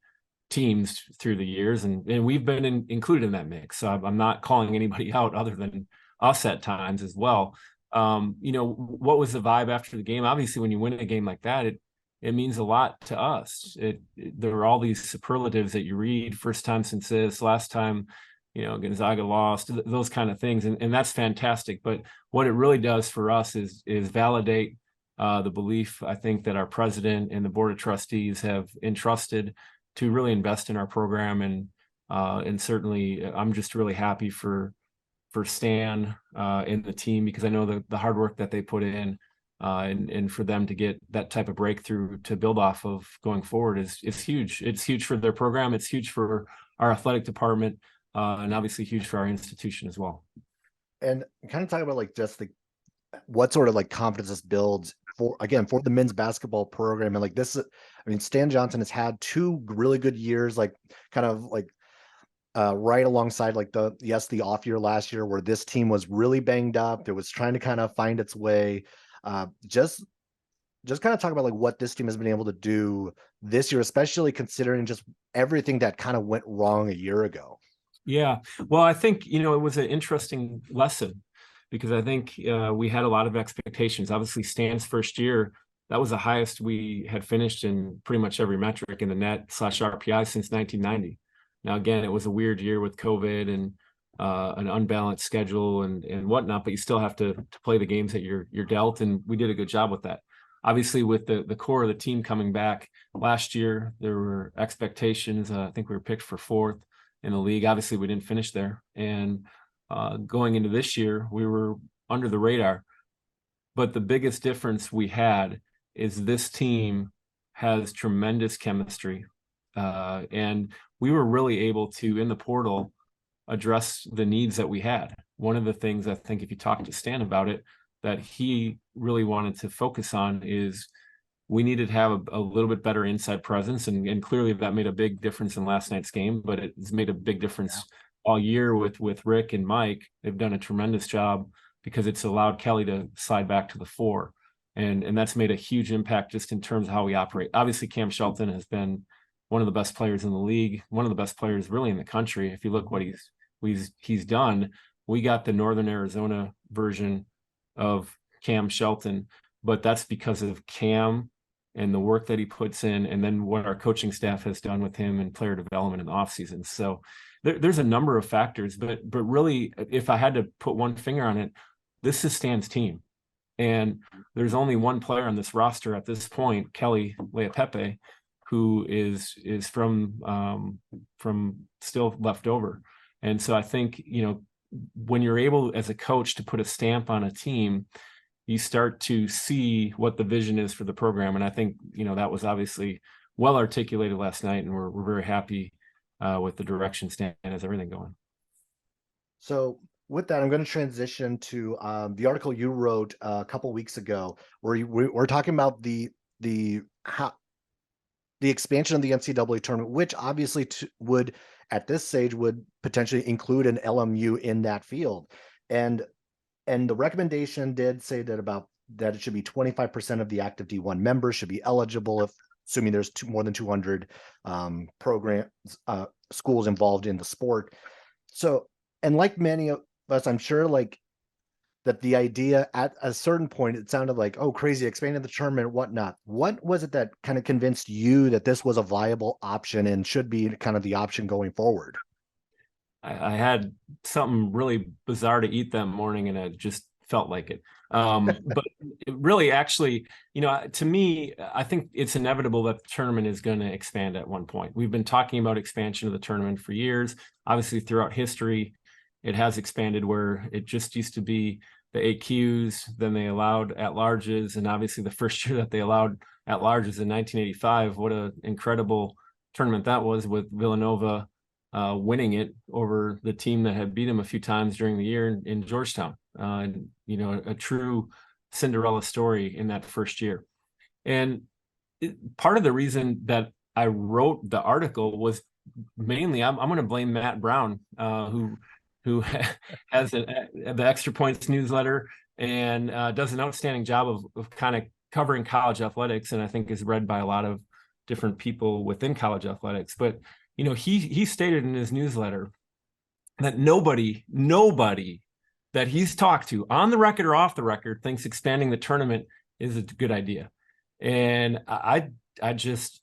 teams through the years, and we've been included in that mix. So I'm not calling anybody out other than us at times as well. What was the vibe after the game? Obviously, when you win a game like that, it means a lot to us. There are all these superlatives that you read: first time since this, last time, Gonzaga lost, those kind of things, and that's fantastic. But what it really does for us is validate the belief, I think, that our president and the board of trustees have entrusted to really invest in our program, and certainly I'm just really happy for Stan and the team, because I know the hard work that they put in, and for them to get that type of breakthrough to build off of going forward is huge. It's huge for their program. It's huge for our athletic department, and obviously huge for our institution as well. And kind of talk about like just what sort of like confidence this builds for the men's basketball program. And like this, I mean, Stan Johnson has had 2 really good years, like kind of like right alongside like the off year last year, where this team was really banged up. It was trying to kind of find its way. Just kind of talk about like what this team has been able to do this year, especially considering just everything that kind of went wrong a year ago. Yeah. Well, I think, it was an interesting lesson, because I think we had a lot of expectations. Obviously, Stan's first year, that was the highest we had finished in pretty much every metric in the net/RPI since 1990. Now, again, it was a weird year with COVID and an unbalanced schedule and whatnot, but you still have to play the games that you're dealt, and we did a good job with that. Obviously, with the core of the team coming back last year, there were expectations. I think we were picked for 4th in the league. Obviously, we didn't finish there, and going into this year, we were under the radar. But the biggest difference we had is this team has tremendous chemistry, and we were really able to, in the portal, address the needs that we had. One of the things, I think, if you talk to Stan about it, that he really wanted to focus on is we needed to have a little bit better inside presence, and clearly that made a big difference in last night's game, but it's made a big difference all year with Rick and Mike. They've done a tremendous job, because it's allowed Kelly to slide back to the 4, and that's made a huge impact just in terms of how we operate. Obviously, Cam Shelton has been one of the best players in the league, one of the best players really in the country. If you look what he's done, we got the Northern Arizona version of Cam Shelton, but that's because of Cam and the work that he puts in, and then what our coaching staff has done with him and player development in the offseason. So there's a number of factors, but really, if I had to put one finger on it, this is Stan's team. And there's only one player on this roster at this point, Kelly Leapepe, who is from still left over. And so I think, when you're able as a coach to put a stamp on a team, you start to see what the vision is for the program. And I think, that was obviously well articulated last night, and we're very happy with the direction Stan has everything going. So with that, I'm going to transition to the article you wrote a couple weeks ago, where we're talking about the expansion of the NCAA tournament, which obviously would, at this stage, would potentially include an LMU in that field. And the recommendation did say that it should be 25% of the active D1 members should be eligible, assuming there's more than 200 programs, schools involved in the sport. So, and like many of us, I'm sure like that the idea at a certain point, it sounded like, oh, crazy, expanding the tournament, whatnot. What was it that kind of convinced you that this was a viable option and should be kind of the option going forward? I had something really bizarre to eat that morning, and I just felt like it. But it really, actually, to me, I think it's inevitable that the tournament is going to expand at one point. We've been talking about expansion of the tournament for years. Obviously, throughout history, it has expanded, where it just used to be the AQs, then they allowed at-larges, and obviously the first year that they allowed at-larges in 1985, what an incredible tournament that was, with Villanova winning it over the team that had beat them a few times during the year in Georgetown. a true Cinderella story in that first year. And part of the reason that I wrote the article was mainly I'm going to blame Matt Brown, who has the Extra Points newsletter and does an outstanding job of kind of covering college athletics, and I think is read by a lot of different people within college athletics. But he stated in his newsletter that nobody that he's talked to, on the record or off the record, thinks expanding the tournament is a good idea. And I guess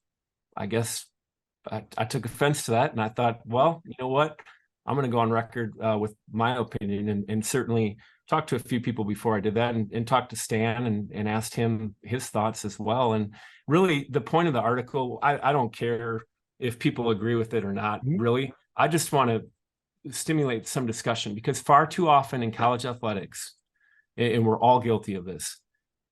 I took offense to that, and I thought, well, you know what? I'm going to go on record with my opinion, and certainly talked to a few people before I did that, and talked to Stan and asked him his thoughts as well. And really, the point of the article, I don't care if people agree with it or not, really. I just want to stimulate some discussion, because far too often in college athletics, and we're all guilty of this,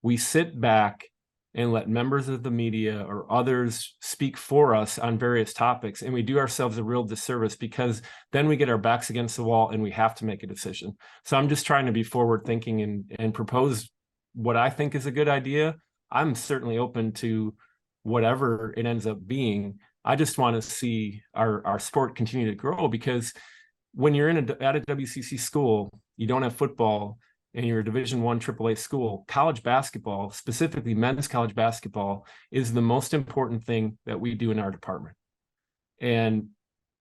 we sit back and let members of the media or others speak for us on various topics, and we do ourselves a real disservice, because then we get our backs against the wall and we have to make a decision. So I'm just trying to be forward thinking and propose what I think is a good idea. I'm certainly open to whatever it ends up being. I just want to see our sport continue to grow, because when you're at a WCC school, you don't have football, and you're a Division I AAA school, college basketball, specifically men's college basketball, is the most important thing that we do in our department. And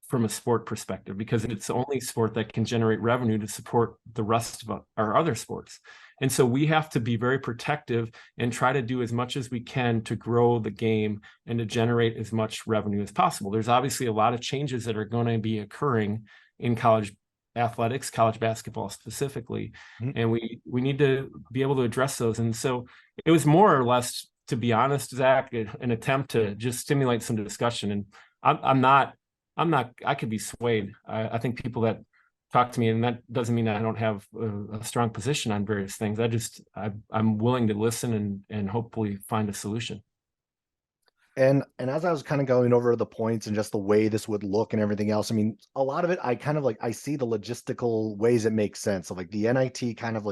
from a sport perspective, because it's the only sport that can generate revenue to support the rest of our other sports. And so we have to be very protective and try to do as much as we can to grow the game and to generate as much revenue as possible. There's obviously a lot of changes that are going to be occurring in college athletics, college basketball specifically, and we need to be able to address those. And so it was more or less, to be honest, Zach, an attempt to just stimulate some discussion. And I'm not I could be swayed. I think people that talk to me, and that doesn't mean that I don't have a strong position on various things. I'm willing to listen and hopefully find a solution. And as I was kind of going over the points and just the way this would look and everything else, I mean, a lot of it, I kind of I see the logistical ways it makes sense. So like the NIT kind of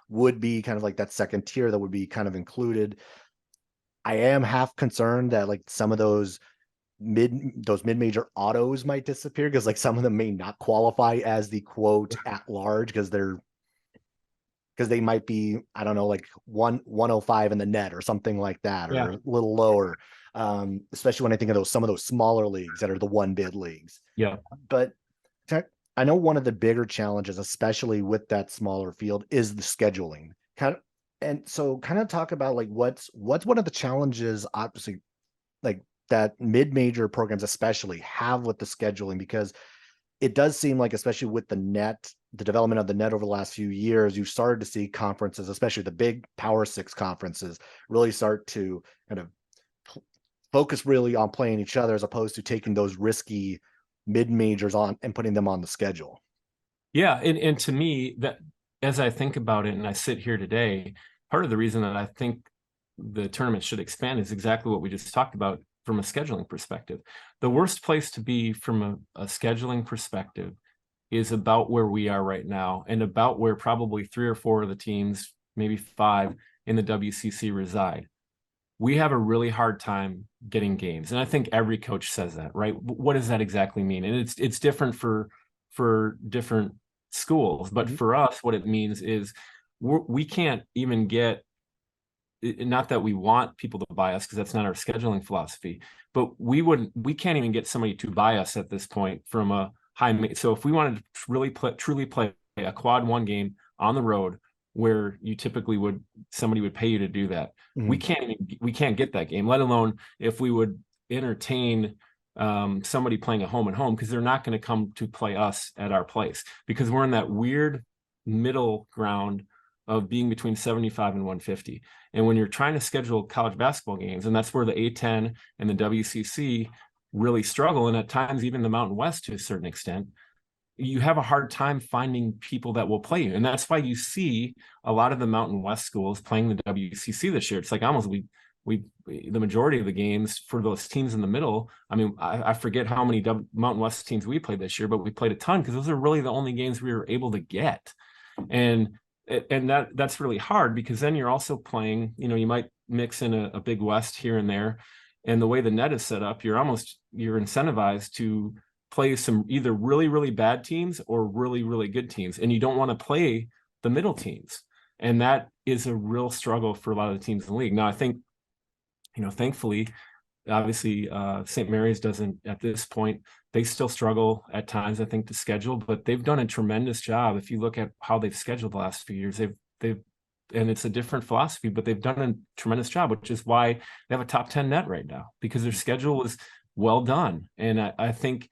would be kind of like that second tier that would be kind of included. I am half concerned that some of those mid-major autos might disappear, because some of them may not qualify as the quote at large, because they might be, I don't know, 105 in the net or something like that, or a little lower. Especially when I think of some of those smaller leagues that are the one bid leagues. Yeah. But I know one of the bigger challenges, especially with that smaller field, is the scheduling. Kind of talk about what's one of the challenges, obviously, that mid-major programs especially have with the scheduling, because it does seem like, especially with the net, the development of the net over the last few years, you started to see conferences, especially the big Power Six conferences, really start to kind of focus really on playing each other, as opposed to taking those risky mid-majors on and putting them on the schedule. Yeah. And to me, that, as I think about it and I sit here today, part of the reason that I think the tournament should expand is exactly what we just talked about from a scheduling perspective. The worst place to be from a scheduling perspective is about where we are right now, and about where probably 3 or 4 of the teams, maybe 5 in the WCC reside. We have a really hard time getting games. And I think every coach says that, right? What does that exactly mean? And it's different for different schools, but for us, what it means is we can't even get, not that we want people to buy us, because that's not our scheduling philosophy, but we can't even get somebody to buy us at this point from a high. So if we wanted to truly play a quad 1 game on the road, where you typically somebody would pay you to do that, we can't get that game, let alone if we would entertain somebody playing a home and home, because they're not going to come to play us at our place, because we're in that weird middle ground of being between 75 and 150. And when you're trying to schedule college basketball games, and that's where the A10 and the WCC really struggle, and at times even the Mountain West to a certain extent, you have a hard time finding people that will play you. And that's why you see a lot of the Mountain West schools playing the WCC this year. It's almost the majority of the games for those teams in the middle. I mean, I forget how many Mountain West teams we played this year, but we played a ton, because those are really the only games we were able to get. And And that's really hard, because then you're also playing, you might mix in a Big West here and there. And the way the net is set up, you're incentivized to play some either really, really bad teams or really, really good teams. And you don't want to play the middle teams. And that is a real struggle for a lot of the teams in the league. Now, I think, thankfully, obviously, St. Mary's doesn't at this point. They still struggle at times, I think, to schedule, but they've done a tremendous job. If you look at how they've scheduled the last few years, and it's a different philosophy, but they've done a tremendous job, which is why they have a top 10 net right now, because their schedule is well done. And I think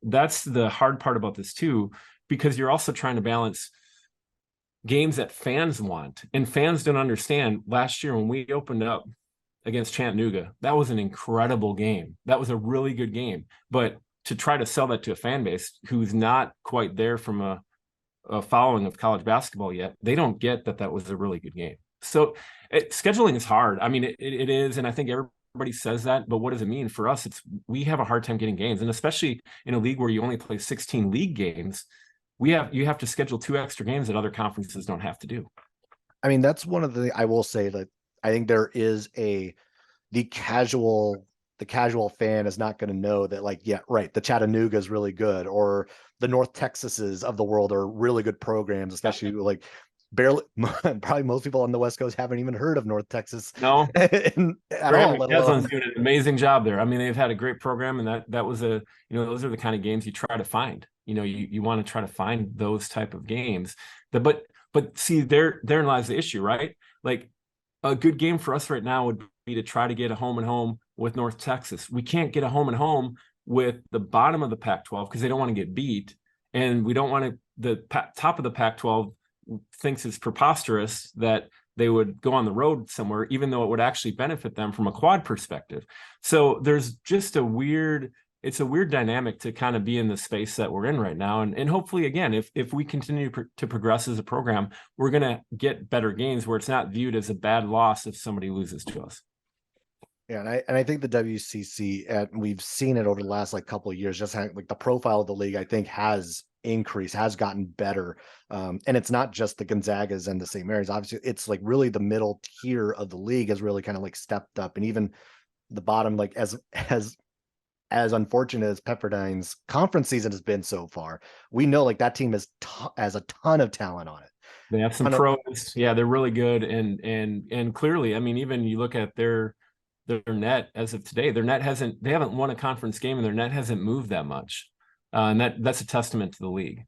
that's the hard part about this too, because you're also trying to balance games that fans want, and fans don't understand. Last year when we opened up against Chattanooga, that was an incredible game. That was a really good game. But to try to sell that to a fan base who's not quite there from a following of college basketball yet, they don't get that was a really good game. So scheduling is hard. I mean, it is, and I think everybody says that, but what does it mean for us? We have a hard time getting games, and especially in a league where you only play 16 league games, you have to schedule 2 extra games that other conferences don't have to do. I mean, that's one of the, I will say that I think there is the casual fan is not going to know that, like, yeah, right, the Chattanooga is really good, or the North Texases of the world are really good programs, especially like barely, probably most people on the West Coast haven't even heard of North Texas. No, at all. McCaslin's doing an amazing job there. I mean, they've had a great program, and that was those are the kind of games you try to find. You want to try to find those type of games. But see, therein lies the issue, right? Like, a good game for us right now would be to try to get a home and home with North Texas. We can't get a home and home with the bottom of the Pac-12 because they don't want to get beat, and we don't want to. The top of the Pac-12 thinks it's preposterous that they would go on the road somewhere, even though it would actually benefit them from a quad perspective. So there's just it's a weird dynamic to kind of be in the space that we're in right now. And hopefully, again, if we continue to progress as a program, we're going to get better games where it's not viewed as a bad loss if somebody loses to us. Yeah, and I think the WCC, and we've seen it over the last couple of years, just like the profile of the league, I think has increased, has gotten better. And it's not just the Gonzagas and the St. Mary's. Obviously, it's like really the middle tier of the league has really kind of like stepped up, and even the bottom, like as unfortunate as Pepperdine's conference season has been so far, we know like that team has a ton of talent on it. They have some pros. Yeah, they're really good, and clearly, I mean, even you look at their net as of today, they haven't won a conference game, and their net hasn't moved that much. And that's a testament to the league.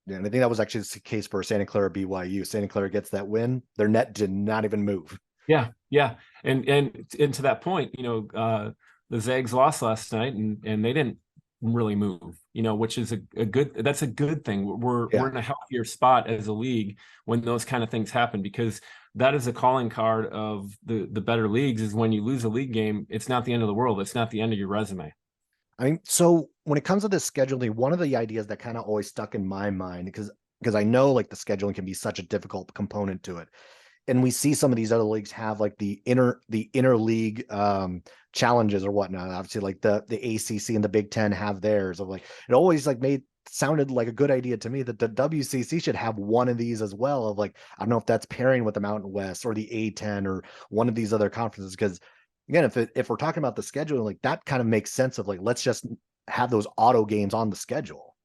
Yeah, and I think that was actually the case for Santa Clara BYU. Santa Clara gets that win, their net did not even move. Yeah. And to that point, the Zags lost last night, and they didn't really move, which is that's a good thing. We're in a healthier spot as a league when those kind of things happen, because that is a calling card of the better leagues, is when you lose a league game, it's not the end of the world. It's not the end of your resume. I mean, so when it comes to this scheduling, one of the ideas that kind of always stuck in my mind, because I know like the scheduling can be such a difficult component to it. And we see some of these other leagues have like the inner league challenges or whatnot. Obviously, like the ACC and the Big Ten have theirs. Of like, it always like sounded like a good idea to me that the WCC should have one of these as well. Of like, I don't know if that's pairing with the Mountain West or the A10 or one of these other conferences. Because again, if we're talking about the scheduling, like that kind of makes sense of like, let's just have those auto games on the schedule.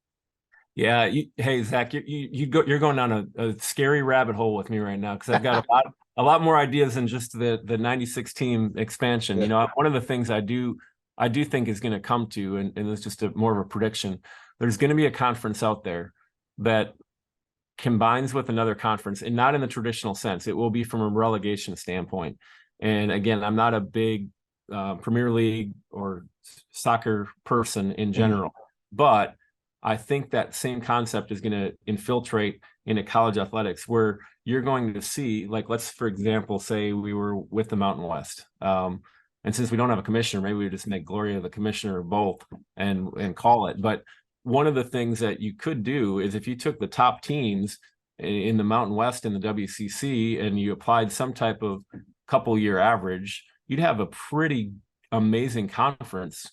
Yeah. Hey, Zach, you're going down a scary rabbit hole with me right now, because I've got a lot more ideas than just the 96 team expansion. One of the things I do think is going to come to, and it's just more of a prediction, there's going to be a conference out there that combines with another conference, and not in the traditional sense. It will be from a relegation standpoint. And again, I'm not a big Premier League or soccer person in general, but I think that same concept is going to infiltrate into college athletics, where you're going to see, like, let's, for example, say we were with the Mountain West. And since we don't have a commissioner, maybe we just make Gloria the commissioner of both and call it. But one of the things that you could do is, if you took the top teams in the Mountain West and the WCC and you applied some type of couple year average, you'd have a pretty amazing conference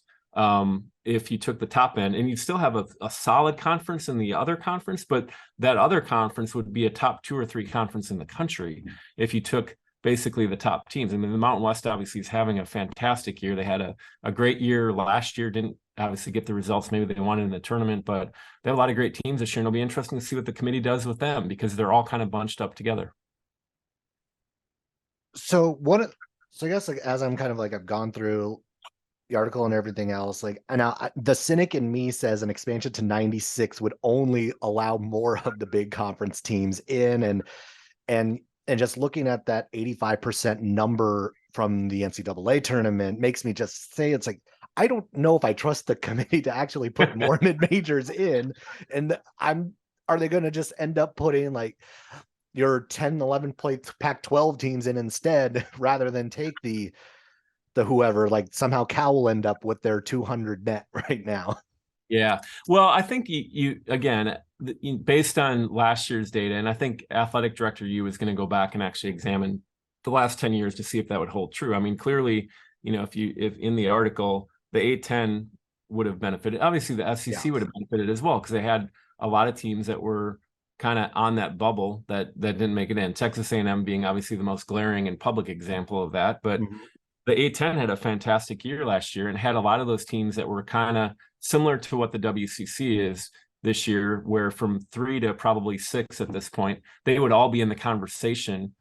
if you took the top end, and you'd still have a solid conference in the other conference, but that other conference would be a top 2 or 3 conference in the country if you took basically the top teams. I mean, the Mountain West obviously is having a fantastic year. They had a great year last year, didn't obviously get the results maybe they wanted in the tournament, but they have a lot of great teams this year, and it'll be interesting to see what the committee does with them because they're all kind of bunched up together. So I guess like as I'm kind of like I've gone through the article and everything else, like, and now the cynic in me says an expansion to 96 would only allow more of the big conference teams in, and just looking at that 85% number from the NCAA tournament makes me just say, it's like, I don't know if I trust the committee to actually put more mid-majors in. And are they going to just end up putting like your 10, 11 play Pac-12 teams in instead, rather than take the whoever, like somehow Cal will end up with their 200 net right now? Yeah. Well, I think you again, based on last year's data, and I think athletic director U is going to go back and actually examine the last 10 years to see if that would hold true. I mean, clearly, if in the article, the A10 would have benefited. Obviously, the SEC would have benefited as well, because they had a lot of teams that were kind of on that bubble that didn't make it in. Texas A&M being obviously the most glaring and public example of that. But the A10 had a fantastic year last year and had a lot of those teams that were kind of similar to what the WCC is this year, where from 3 to probably 6 at this point, they would all be in the conversation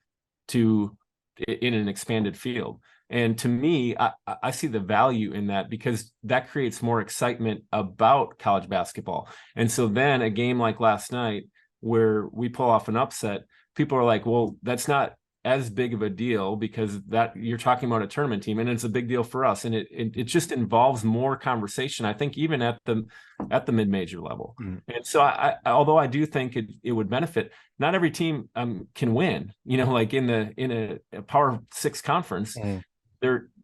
in an expanded field. And to me, I see the value in that, because that creates more excitement about college basketball. And so then a game like last night where we pull off an upset, people are like, well, that's not as big of a deal because that you're talking about a tournament team, and it's a big deal for us. And it just involves more conversation, I think, even at the mid-major level. And so although I do think it would benefit, not every team can win, like in a Power 6 conference,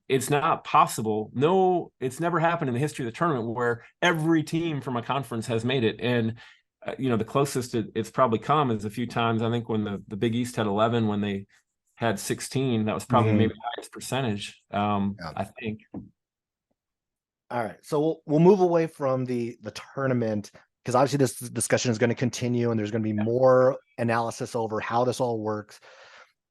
it's not possible. No, it's never happened in the history of the tournament where every team from a conference has made it. And the closest it's probably come is a few times. I think when the Big East had 11, when they had 16, that was probably maybe the highest percentage, I think. All right, so we'll move away from the tournament, because obviously this discussion is going to continue, and there's going to be more analysis over how this all works.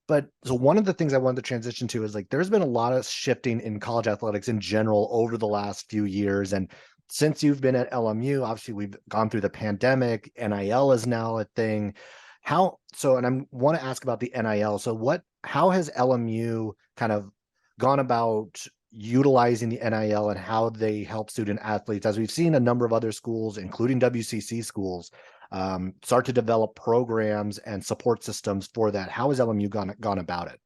But so one of the things I wanted to transition to is, like, there's been a lot of shifting in college athletics in general over the last few years. And since you've been at LMU, obviously we've gone through the pandemic. NIL is now a thing. And I want to ask about the NIL. So how has LMU kind of gone about utilizing the NIL, and how they help student athletes, as we've seen a number of other schools, including WCC schools, start to develop programs and support systems for that? How has LMU gone about it?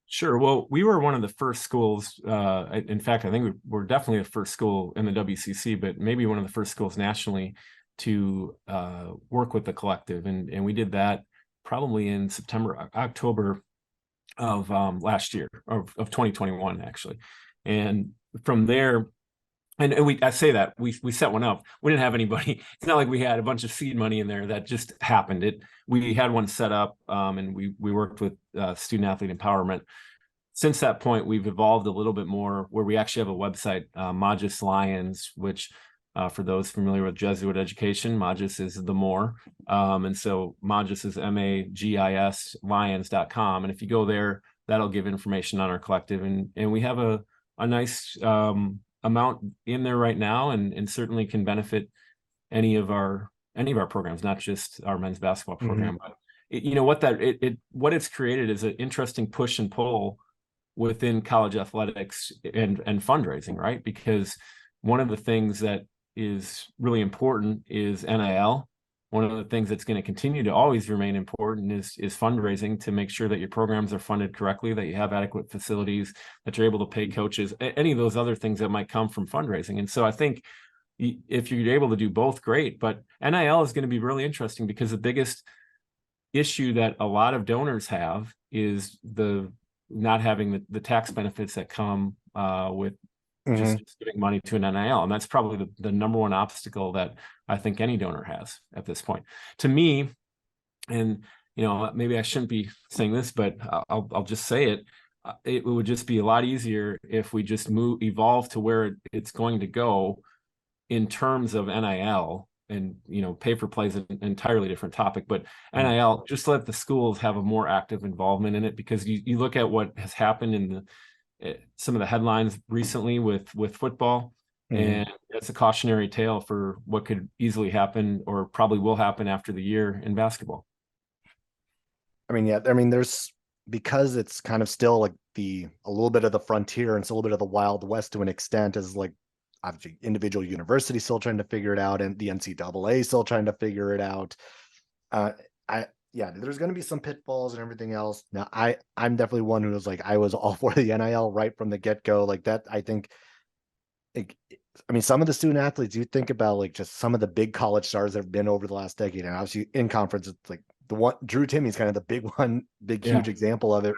Sure. Well, we were one of the first schools. In fact, I think we're definitely the first school in the WCC, but maybe one of the first schools nationally to work with the collective. And we did that probably in October of last year, of 2021, actually. And from there, I say that we set one up. We didn't have anybody. It's not like we had a bunch of seed money in there that just happened. We had one set up, and we worked with student athlete empowerment. Since that point, we've evolved a little bit more, where we actually have a website, Magis Lions, which for those familiar with Jesuit education, Magis is the more. And so Magis is MAGIS Lions.com. And if you go there, that'll give information on our collective. And we have a nice amount in there right now, and certainly can benefit any of our programs, not just our men's basketball program. But what it's created is an interesting push and pull within college athletics and fundraising, right? Because one of the things that is really important is NIL. One of the things that's going to continue to always remain important is fundraising, to make sure that your programs are funded correctly, that you have adequate facilities, that you're able to pay coaches, any of those other things that might come from fundraising. And so I think if you're able to do both, great. But NIL is going to be really interesting, because the biggest issue that a lot of donors have is the not having the tax benefits that come with just giving money to an NIL. And that's probably the number one obstacle that I think any donor has at this point. To me, and maybe I shouldn't be saying this, but I'll just say it. it would just be a lot easier if we just evolve to where it's going to go in terms of NIL. And, pay for play is an entirely different topic, but NIL, just let the schools have a more active involvement in it, because you look at what has happened in some of the headlines recently with football, and it's a cautionary tale for what could easily happen or probably will happen after the year in basketball. I mean, yeah, I mean, because it's kind of still like a little bit of the frontier, and it's a little bit of the Wild West to an extent, as like obviously individual universities still trying to figure it out, and the NCAA still trying to figure it out. There's going to be some pitfalls and everything else. Now, I'm definitely one who was like, I was all for the NIL right from the get-go. Like that, I think, some of the student athletes, you think about like just some of the big college stars that have been over the last decade, and obviously in conference, it's like the one, Drew Timmy's kind of the huge example of it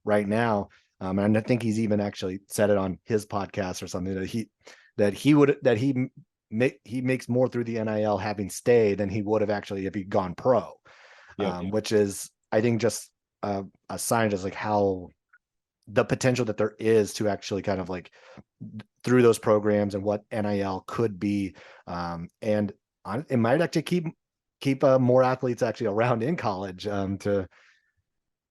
right now. And I think he's even actually said it on his podcast or something, that he makes more through the NIL having stayed than he would have actually if he'd gone pro. Which is, I think, just a sign just like how the potential that there is to actually kind of like through those programs and what NIL could be. And it might actually keep more athletes actually around in college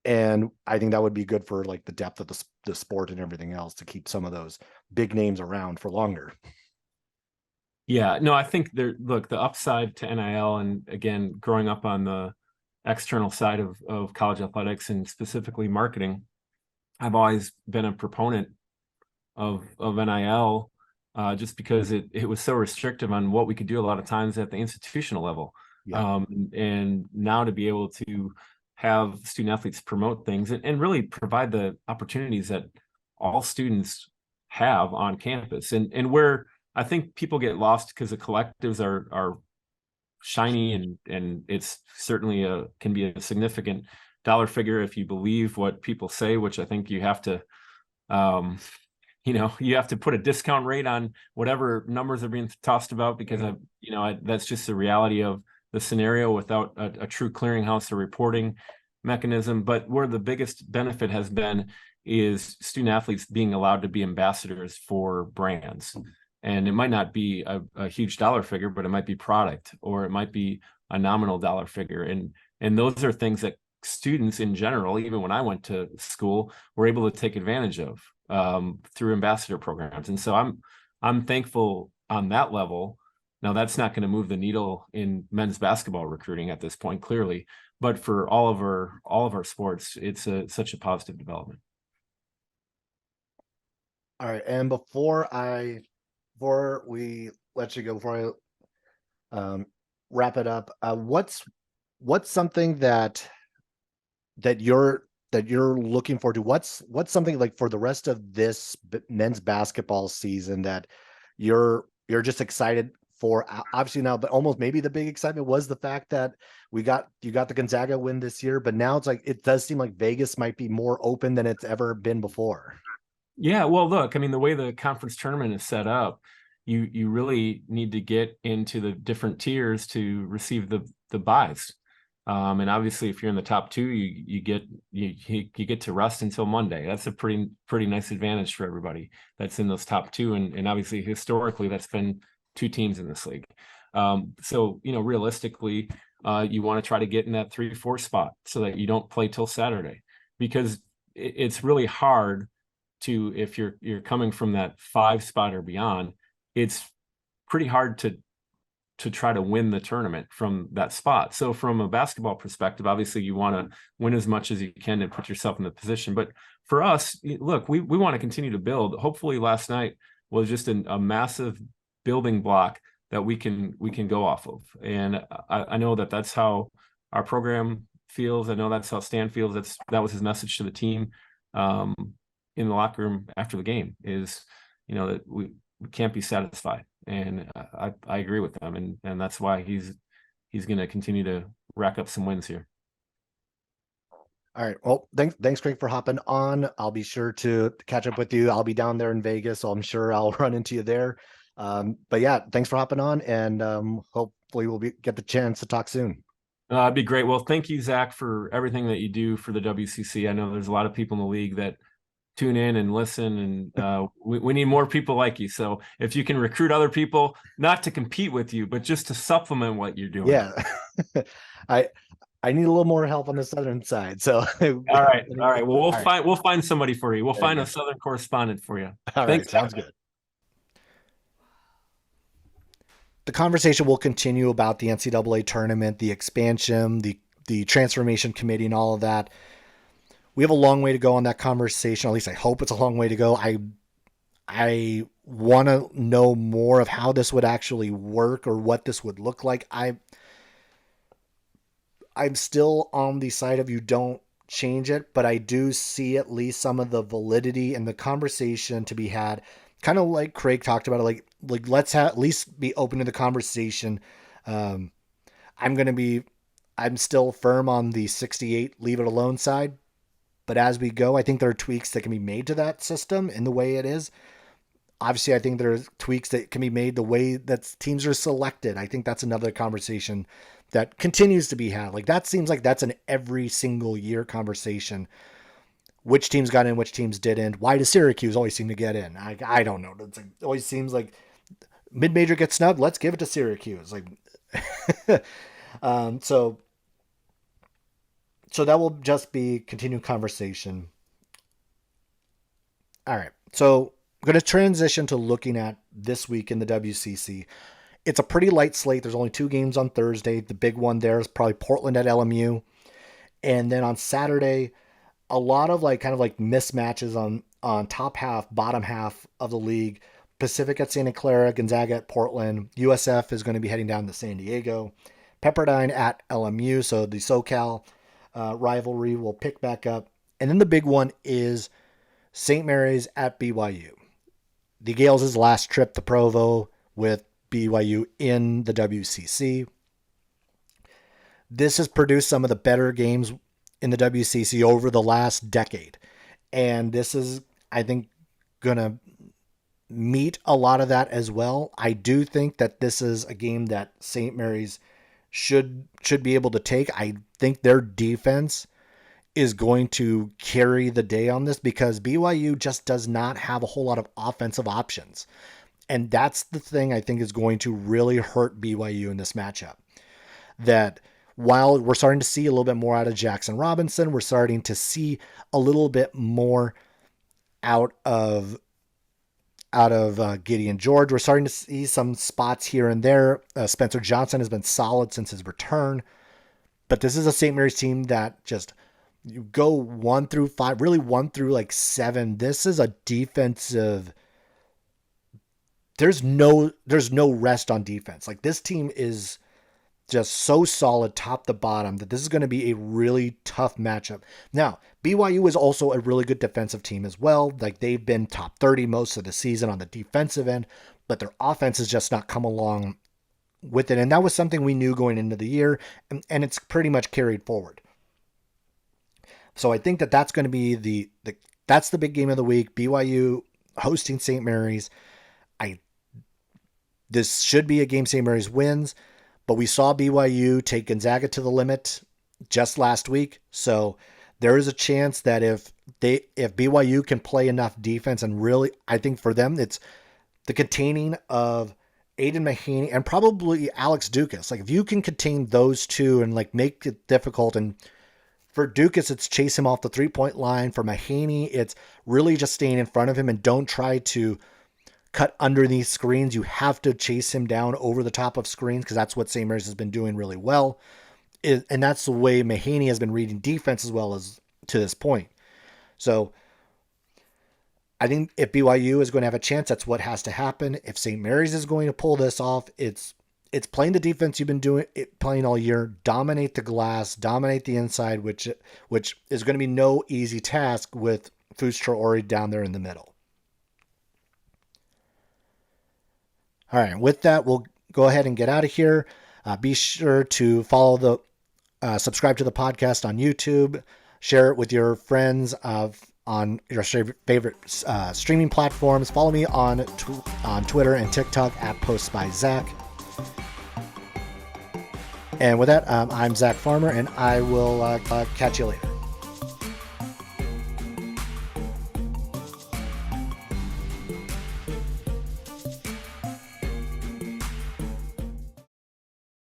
and I think that would be good for like the depth of the sport and everything else, to keep some of those big names around for longer. Yeah, no, I think the upside to NIL, and again, growing up on the external side of college athletics and specifically marketing, I've always been a proponent of NIL, just because it was so restrictive on what we could do a lot of times at the institutional level. Yeah. And now to be able to have student athletes promote things and really provide the opportunities that all students have on campus, and where I think people get lost because the collectives are shiny, and it's certainly can be a significant dollar figure if you believe what people say, which I think you have to you have to put a discount rate on whatever numbers are being tossed about, because that's just the reality of the scenario without a true clearinghouse or reporting mechanism. But where the biggest benefit has been is student athletes being allowed to be ambassadors for brands. And it might not be a huge dollar figure, but it might be product, or it might be a nominal dollar figure. And those are things that students in general, even when I went to school, were able to take advantage of through ambassador programs. And so I'm thankful on that level. Now, that's not going to move the needle in men's basketball recruiting at this point, clearly, but for all of our sports, it's such a positive development. All right, and before we let you go, before I wrap it up, what's something that you're looking forward to? What's something like for the rest of this men's basketball season that you're just excited for? Obviously now, but almost maybe the big excitement was the fact that you got the Gonzaga win this year, but now it's like, it does seem like Vegas might be more open than it's ever been before. Yeah, well, look, I mean, the way the conference tournament is set up, you really need to get into the different tiers to receive the buys. And obviously, if you're in the top two, you get to rest until Monday. That's a pretty nice advantage for everybody that's in those top two. And obviously, historically, that's been two teams in this league. So realistically, you want to try to get in that 3-4 spot so that you don't play till Saturday, because it's really hard to, if you're coming from that 5 spot or beyond, it's pretty hard to try to win the tournament from that spot. So from a basketball perspective, obviously you want to win as much as you can to put yourself in the position. But for us, look, we want to continue to build. Hopefully last night was just a massive building block that we can go off of. And I know that's how our program feels. I know that's how Stan feels. That was his message to the team in the locker room after the game, is that we can't be satisfied. And I agree with them, and that's why he's going to continue to rack up some wins here. All right. Well, thanks, Craig, for hopping on. I'll be sure to catch up with you. I'll be down there in Vegas, so I'm sure I'll run into you there. But yeah, thanks for hopping on, and hopefully we'll get the chance to talk soon. It'd be great. Well, thank you, Zach, for everything that you do for the WCC. I know there's a lot of people in the league that tune in and listen. And we need more people like you. So if you can recruit other people, not to compete with you, but just to supplement what you're doing. Yeah. I need a little more help on the southern side. So all right. Well, we'll find somebody for you. We'll find a southern correspondent for you. All right. Sounds good. The conversation will continue about the NCAA tournament, the expansion, the transformation committee, and all of that. We have a long way to go on that conversation. At least I hope it's a long way to go. I want to know more of how this would actually work or what this would look like. I'm still on the side of you don't change it, but I do see at least some of the validity and the conversation to be had. Kind of like Craig talked about it, like let's at least be open to the conversation. I'm still firm on the 68 leave it alone side, but as we go, I think there are tweaks that can be made to that system in the way it is. Obviously, I think there are tweaks that can be made the way that teams are selected. I think that's another conversation that continues to be had. Like that seems like that's an every single year conversation. Which teams got in, which teams didn't. Why does Syracuse always seem to get in? I don't know. It always seems like mid-major gets snubbed. Let's give it to Syracuse. So that will just be continued conversation. All right. So I'm going to transition to looking at this week in the WCC. It's a pretty light slate. There's only 2 games on Thursday. The big one there is probably Portland at LMU. And then on Saturday, a lot of mismatches on top half, bottom half of the league. Pacific at Santa Clara, Gonzaga at Portland. USF is going to be heading down to San Diego. Pepperdine at LMU. So the SoCal rivalry will pick back up. And then the big one is St. Mary's at BYU. The Gales' last trip to Provo with BYU in the WCC. This has produced some of the better games in the WCC over the last decade. And this is, I think, going to meet a lot of that as well. I do think that this is a game that St. Mary's should be able to take. I think their defense is going to carry the day on this because BYU just does not have a whole lot of offensive options. And that's the thing I think is going to really hurt BYU in this matchup. That while we're starting to see a little bit more out of Jackson Robinson, we're starting to see a little bit more out of Gideon George. We're starting to see some spots here and there. Spencer Johnson has been solid since his return. But this is a St. Mary's team that just, you go 1 through 5, really 1 through 7. This is a defensive. There's no rest on defense. This team is just so solid top to bottom that this is going to be a really tough matchup. Now, BYU is also a really good defensive team as well. They've been top 30 most of the season on the defensive end, but their offense has just not come along with it. And that was something we knew going into the year, and it's pretty much carried forward. So I think that that's going to be that's the big game of the week. BYU hosting St. Mary's. This should be a game St. Mary's wins, but we saw BYU take Gonzaga to the limit just last week. So there is a chance that if BYU can play enough defense, and really, I think for them, it's the containing of Aiden Mahaney and probably Alex Dukas. If you can contain those two and make it difficult, and for Dukas, it's chase him off the 3-point line. For Mahaney, it's really just staying in front of him and don't try to cut underneath screens. You have to chase him down over the top of screens because that's what St. Mary's has been doing really well. And that's the way Mahaney has been reading defense as well as to this point. So I think if BYU is going to have a chance, that's what has to happen. If St. Mary's is going to pull this off, it's playing the defense you've been playing all year, dominate the glass, dominate the inside, which is going to be no easy task with Fus Traore down there in the middle. All right, with that, we'll go ahead and get out of here. Be sure to follow subscribe to the podcast on YouTube, share it with your friends on your favorite streaming platforms. Follow me on Twitter and TikTok at PostByZach. And with that, I'm Zach Farmer, and I will catch you later.